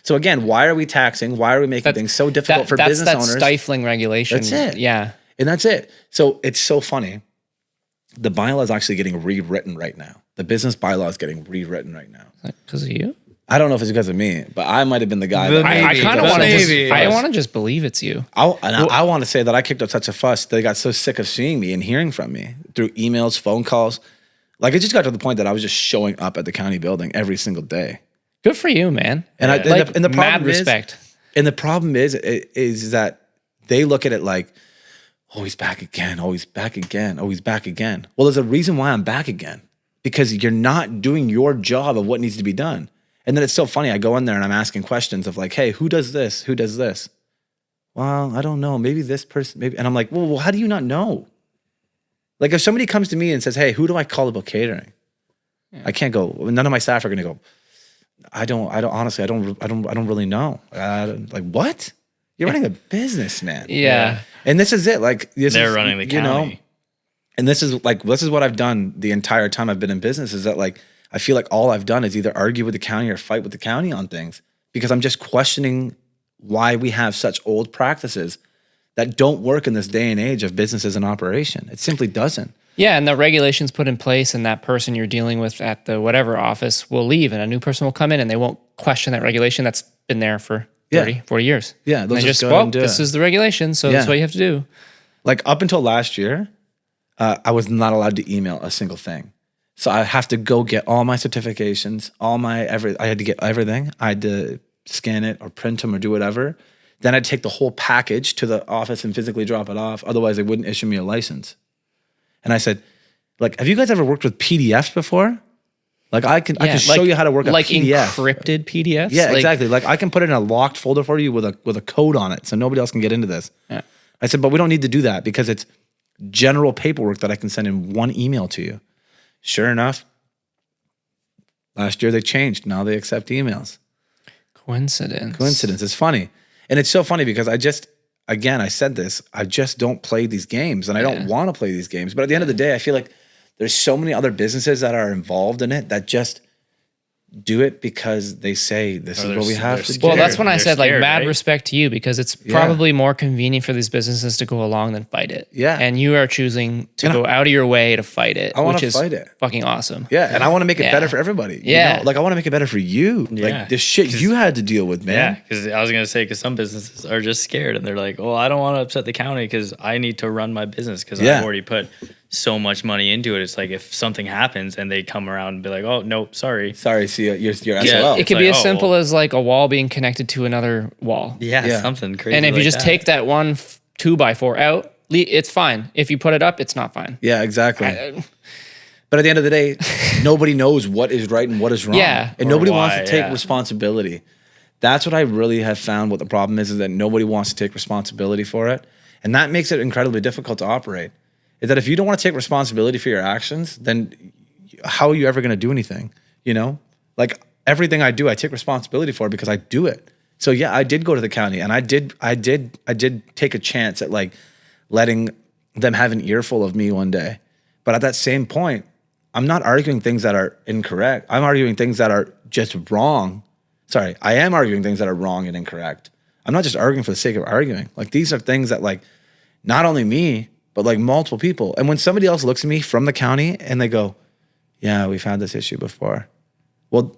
So again, why are we taxing? Why are we making things so difficult for business owners? That's stifling regulation. That's it. Yeah. And that's it. So it's so funny. The bylaw is actually getting rewritten right now. The business bylaw is getting rewritten right now. Because of you? I don't know if it's because of me, but I might have been the guy. I kind of want to Maybe. I want to just believe it's you. I want to say that I kicked up such a fuss. They got so sick of seeing me and hearing from me through emails, phone calls. Like, it just got to the point that I was just showing up at the county building every single day. Good for you, man. And the problem mad is, respect. And the problem is that they look at it like, oh, he's back again. Oh, he's back again. Oh, he's back again. Well, there's a reason why I'm back again, because you're not doing your job of what needs to be done. And then it's so funny. I go in there and I'm asking questions of like, hey, who does this? Who does this? Well, I don't know. Maybe this person, maybe. And I'm like, well, how do you not know? Like, if somebody comes to me and says, hey, who do I call about catering? Yeah. I can't go. None of my staff are going to go, I don't honestly, I don't really know. Like, what? You're running a business, man. Yeah. And this is it. Like, They're running the county. And this is what I've done the entire time I've been in business, is that, like, I feel like all I've done is either argue with the county or fight with the county on things, because I'm just questioning why we have such old practices that don't work in this day and age of businesses in operation. It simply doesn't. Yeah, and the regulations put in place, and that person you're dealing with at the whatever office will leave, and a new person will come in, and they won't question that regulation that's been there for 30, 40 years. Yeah, they'll just go, this is the regulation, so that's what you have to do. Like, up until last year, I was not allowed to email a single thing. So I have to go get all my certifications, I had to get everything. I had to scan it or print them or do whatever. Then I'd take the whole package to the office and physically drop it off. Otherwise, they wouldn't issue me a license. And I said, like, have you guys ever worked with PDFs before? Like, I can show you how to work a like PDF. Encrypted PDFs? Yeah, exactly. Like, I can put it in a locked folder for you with a code on it, so nobody else can get into this. Yeah. I said, but we don't need to do that, because it's general paperwork that I can send in one email to you. Sure enough, last year they changed. Now they accept emails. Coincidence. It's funny. And it's so funny because I said this, I just don't play these games, and I don't want to play these games. But at the end of the day, I feel like there's so many other businesses that are involved in it that just do it because they say this is what we have to do. Well, that's when I said, like, mad right? respect to you, because it's probably more convenient for these businesses to go along than fight it. Yeah. And you are choosing to go out of your way to fight it, which is fight it. fucking awesome. Yeah, and I want to make it better for everybody. Yeah. You know? Like, I want to make it better for you. Yeah. Like, the shit you had to deal with, man. Yeah, because I was going to say, because some businesses are just scared and they're like, well, I don't want to upset the county because I need to run my business because I've already put so much money into it. It's like, if something happens and they come around and be like, oh, nope, sorry. See, you're SOL. It could be as simple as, like, a wall being connected to another wall. Yeah, something crazy. And if you just take that one 2x4 out, it's fine. If you put it up, it's not fine. Yeah, exactly. But at the end of the day, nobody knows what is right and what is wrong. Yeah. And nobody wants to take responsibility. That's what I really have found what the problem is that nobody wants to take responsibility for it. And that makes it incredibly difficult to operate. Is that if you don't want to take responsibility for your actions, then how are you ever going to do anything? You know? Like, everything I do, I take responsibility for because I do it. So yeah, I did go to the county, and I did take a chance at, like, letting them have an earful of me one day. But at that same point, I'm not arguing things that are incorrect. I'm arguing things that are just wrong. Sorry, I am arguing things that are wrong and incorrect. I'm not just arguing for the sake of arguing. Like, these are things that, like, not only me, but, like, multiple people. And when somebody else looks at me from the county and they go, yeah, we've had this issue before. Well,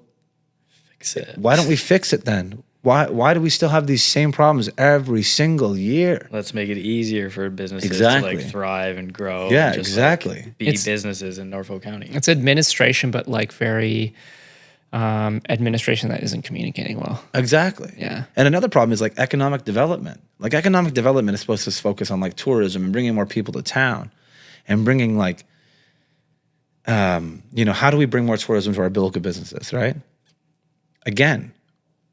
Fix it. why don't we fix it then? Why do we still have these same problems every single year? Let's make it easier for businesses to, like, thrive and grow. Yeah, and just, exactly. like, be businesses in Norfolk County. It's administration, but, like, very administration that isn't communicating well. Exactly. Yeah. And another problem is, like, economic development. Like, economic development is supposed to focus on, like, tourism and bringing more people to town and bringing, like, how do we bring more tourism to our local businesses, right? Again,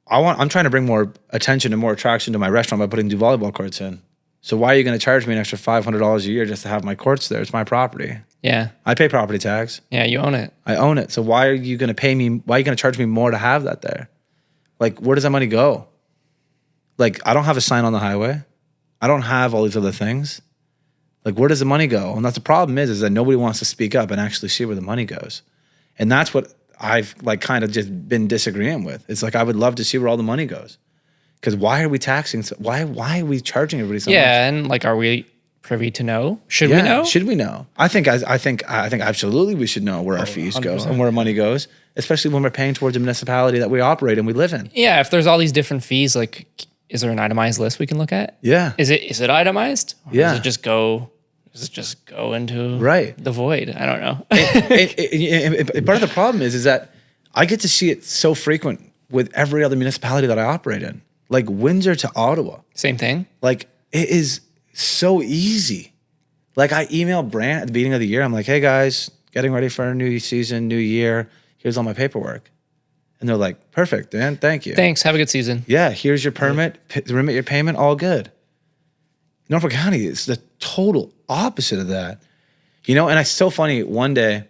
I'm trying to bring more attention and more attraction to my restaurant by putting 2 volleyball courts in. So why are you going to charge me an extra $500 a year just to have my courts there? It's my property. Yeah. I pay property tax. Yeah, you own it. I own it. So why are you going to pay me? Why are you going to charge me more to have that there? Like, where does that money go? Like, I don't have a sign on the highway. I don't have all these other things. Like, where does the money go? And that's the problem is that nobody wants to speak up and actually see where the money goes. And that's what I've like kind of just been disagreeing with. It's like, I would love to see where all the money goes. Because why are we taxing? Why are we charging everybody so much? Yeah, and like, are we privy to know? Should we know? Should we know? I think absolutely we should know where our fees go and where money goes, especially when we're paying towards a municipality that we operate and we live in. Yeah, if there's all these different fees, like, is there an itemized list we can look at? Yeah. Is it itemized? Or Yeah. Does it just go into Right. the void? I don't know. And part of the problem is that I get to see it so frequent with every other municipality that I operate in, like Windsor to Ottawa. Same thing. Like, it is so easy. Like, I emailed Brant at the beginning of the year. I'm like, hey guys, getting ready for a new season, new year. Here's all my paperwork. And they're like, perfect, Dan, thank you. Thanks. Have a good season. Yeah, here's your permit, remit your payment, all good. Norfolk County is the total opposite of that. You know, and it's so funny. One day,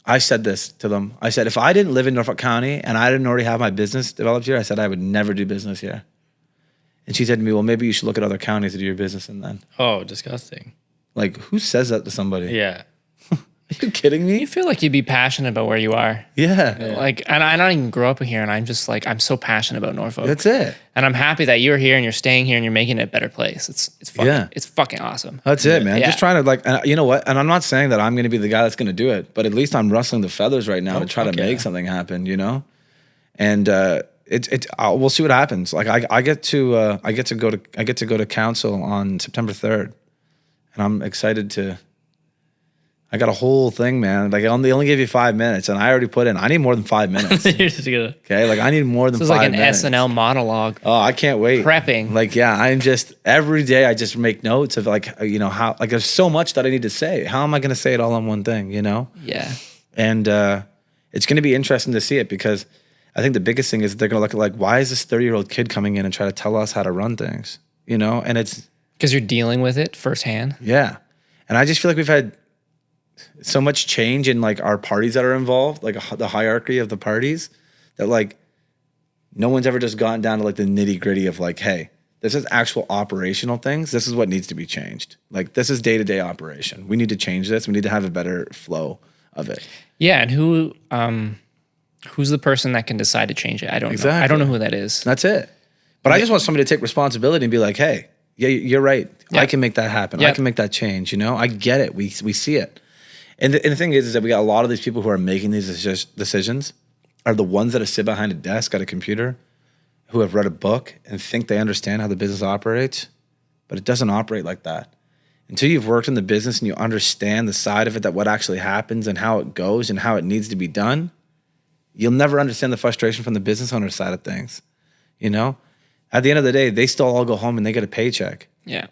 I said this to them. I said, if I didn't live in Norfolk County and I didn't already have my business developed here, I said I would never do business here. And she said to me, well, maybe you should look at other counties to do your business in then. Oh, disgusting. Like, who says that to somebody? Yeah. Are you kidding me? You feel like you'd be passionate about where you are. Yeah. Like, and I don't even grow up here, and I'm just like, I'm so passionate about Norfolk. That's it. And I'm happy that you're here and you're staying here and you're making it a better place. It's fucking awesome. That's it, man. Yeah. Just trying to, like, and you know what? And I'm not saying that I'm going to be the guy that's going to do it, but at least I'm rustling the feathers right now to try to make something happen, you know? And we'll see what happens. Like, I get to go to council on September 3rd, and I'm excited to. I got a whole thing, man. Like, they only gave you 5 minutes, and I already put in. I need more than 5 minutes. You're just gonna. Okay, like, I need more than This is 5 like an minutes. SNL monologue. Oh, I can't wait. Prepping. Like, yeah, I'm just every day I just make notes of, like, you know, how, like, there's so much that I need to say. How am I going to say it all in one thing, you know? Yeah. And it's going to be interesting to see it, because I think the biggest thing is they're going to look at, like, why is this 30-year-old kid coming in and try to tell us how to run things, you know? And it's Because you're dealing with it firsthand. yeah. And I just feel like we've had so much change in, like, our parties that are involved, like the hierarchy of the parties, that, like, no one's ever just gotten down to, like, the nitty gritty of, like, hey, this is actual operational things. This is what needs to be changed. Like, this is day-to-day operation. We need to change this. We need to have a better flow of it. Yeah, and who's the person that can decide to change it? I don't know. I don't know who that is. That's it. But I just want somebody to take responsibility and be like, hey, yeah, you're right. Yeah. I can make that happen. Yeah. I can make that change. You know, I get it. We see it. And the thing is that we got a lot of these people who are making these decisions are the ones that sit behind a desk at a computer, who have read a book and think they understand how the business operates, but it doesn't operate like that. Until you've worked in the business and you understand the side of it, that what actually happens and how it goes and how it needs to be done, you'll never understand the frustration from the business owner side of things. You know, at the end of the day, they still all go home and they get a paycheck. Yeah.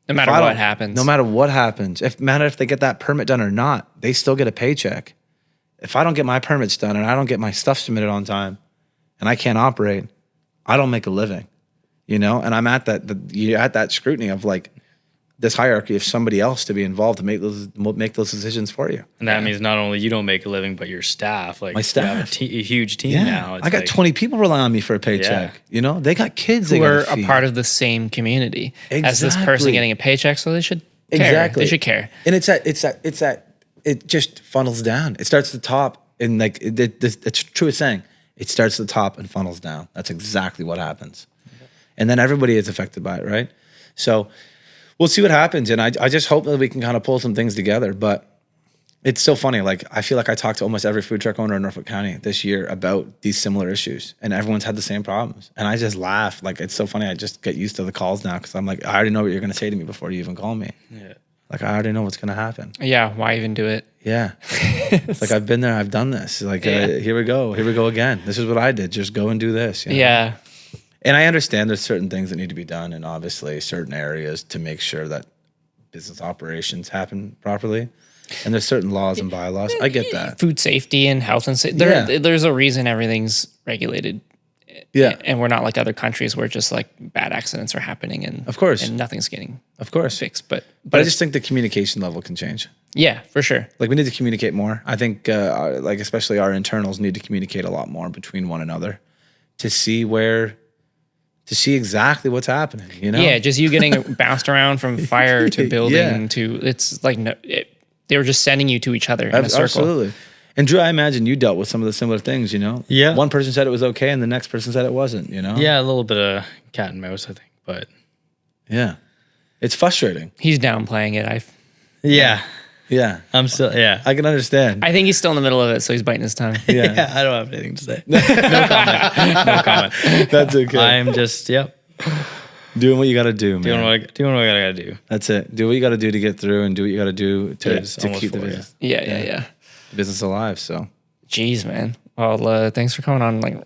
No matter what happens. No matter what happens. If they get that permit done or not, they still get a paycheck. If I don't get my permits done and I don't get my stuff submitted on time and I can't operate, I don't make a living. You know, and I'm at that scrutiny of, like, this hierarchy of somebody else to be involved to make those decisions for you. And that means not only you don't make a living, but your staff. Like, My staff. you have a huge team now. It's I got like, 20 people rely on me for a paycheck. Yeah. You know, they got kids. who They are gotta a feed. part of the same community as this person Exactly. getting a paycheck, so they should care. Exactly. They should care. And it just funnels down. It starts at the top, and, like, it's true saying. It starts at the top and funnels down. That's exactly what happens. And then everybody is affected by it, right? So we'll see what happens. And I just hope that we can kind of pull some things together. But it's so funny. Like, I feel like I talked to almost every food truck owner in Norfolk County this year about these similar issues, and everyone's had the same problems. And I just laugh. Like, it's so funny. I just get used to the calls now, because I'm like, I already know what you're going to say to me before you even call me. Yeah. Like, I already know what's going to happen. Yeah, why even do it? Yeah. It's like, I've been there. I've done this. Like, here we go. Here we go again. This is what I did. Just go and do this. You know? Yeah. And I understand there's certain things that need to be done, and obviously certain areas to make sure that business operations happen properly. And there's certain laws and bylaws. I get that. Food safety and health and safety. There's a reason everything's regulated Yeah. And we're not like other countries where just like bad accidents are happening and Of course. and nothing's getting Of course. fixed. But But I just think the communication level can change. yeah, for sure. Like we need to communicate more. I think like especially our internals need to communicate a lot more between one another to see exactly what's happening, you know? Yeah, just you getting bounced around from fire to building Yeah. to it's like they were just sending you to each other in a circle. Absolutely. And Drew, I imagine you dealt with some of the similar things, you know? Yeah. One person said it was okay and the next person said it wasn't, you know? Yeah, a little bit of cat and mouse, I think. But Yeah. It's frustrating. He's downplaying it. yeah, Yeah. I'm still, yeah. I can understand. I think he's still in the middle of it, so he's biting his tongue. Yeah, I don't have anything to say. No comment. No comment. That's okay. I'm just, Doing what you got to do, man. doing what I gotta do. That's it. Do what you got to do to get through and do what you got to do to almost keep the 4, business, Yeah. business alive. So, Jeez, man. Well, thanks for coming on, like,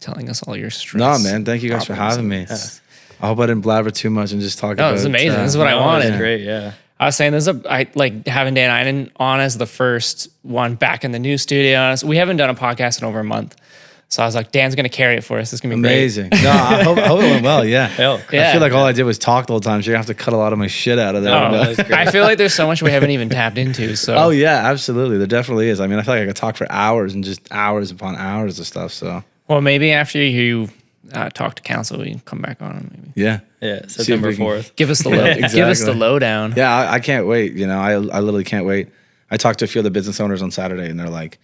telling us all your stress. no, man. Thank you guys for having me. I hope I didn't blabber too much and just talk about No, this is amazing. This is what I Oh, wanted. that's great, yeah. I was saying I like having Dan Eynon on as the first one back in the new studio. We haven't done a podcast in over a month. So I was like, Dan's going to carry it for us. It's going to be Amazing. No, I hope it went well. Yeah. Hell, Yeah. I feel like all I did was talk the whole time. So you're going to have to cut a lot of my shit out of there. great. that's great. I feel like there's so much we haven't even tapped into. So Oh, yeah, absolutely. There definitely is. I mean, I feel like I could talk for hours and just hours upon hours of stuff. So, well, maybe after you talk to council, we can come back on and maybe yeah. Yeah, See if September we can- 4th. give us the give us the Exactly. lowdown. Yeah, I can't wait. You know, I literally can't wait. I talked to a few of the business owners on Saturday and they're like,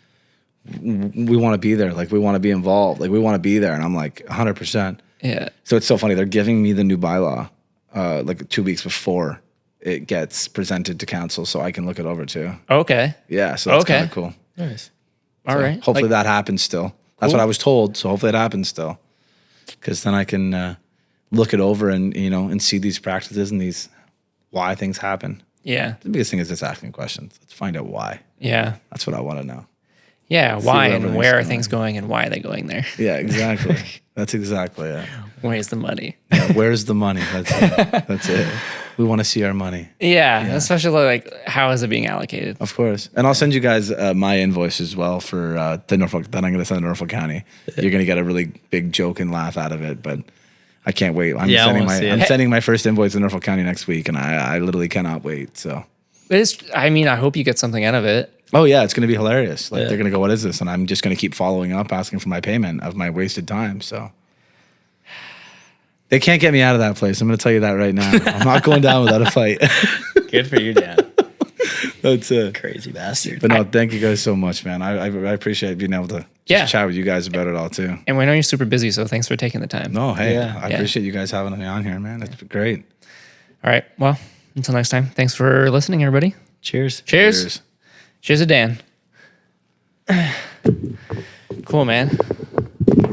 we want to be there. Like, we want to be involved. Like, we want to be there. And I'm like, 100%. Yeah. So it's so funny. They're giving me the new bylaw like 2 weeks before it gets presented to council so I can look it over too. Okay. Yeah, so that's Okay. kind of cool. Nice. All So right. Hopefully Like, that happens still. That's what I was told. So hopefully it happens still. Because then I can look it over and, you know, and see these practices and these why things happen. yeah. The biggest thing is just asking questions. Let's find out why. Yeah. That's what I want to know. Yeah. Why where and everything's where are going. things going and why are they going there? Yeah, exactly. That's exactly it. Where's the money? Yeah, where's the money? That's it. That's it. We want to see our money. Yeah. Especially like how is it being allocated? Of course. And I'll send you guys my invoice as well for the Norfolk, that I'm going to send to Norfolk County. You're going to get a really big joke and laugh out of it, but I can't wait. I'm Yeah, I sending wanna see it. I'm sending my first invoice to Norfolk County next week, and I literally cannot wait. So, I mean, I hope you get something out of it. oh yeah, it's going to be hilarious. Like Yeah. they're going to go, what is this? And I'm just going to keep following up, asking for my payment of my wasted time. So they can't get me out of that place. I'm going to tell you that right now. I'm not going down without a fight. Good for you, Dan. That's it. Crazy bastard. But no, thank you guys so much, man. I appreciate being able to Yeah. just chat with you guys about it all too. And we know you're super busy, so thanks for taking the time. No, hey, Yeah. I Yeah. appreciate you guys having me on here, man. It's been great. All right. Well, until next time, thanks for listening, everybody. Cheers. Cheers. Cheers to Dan. Cool, man.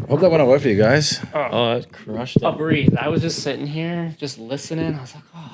Hope that went out well for you guys. Oh, that crushed it. I'll breathe. I was just sitting here, just listening. I was like, oh.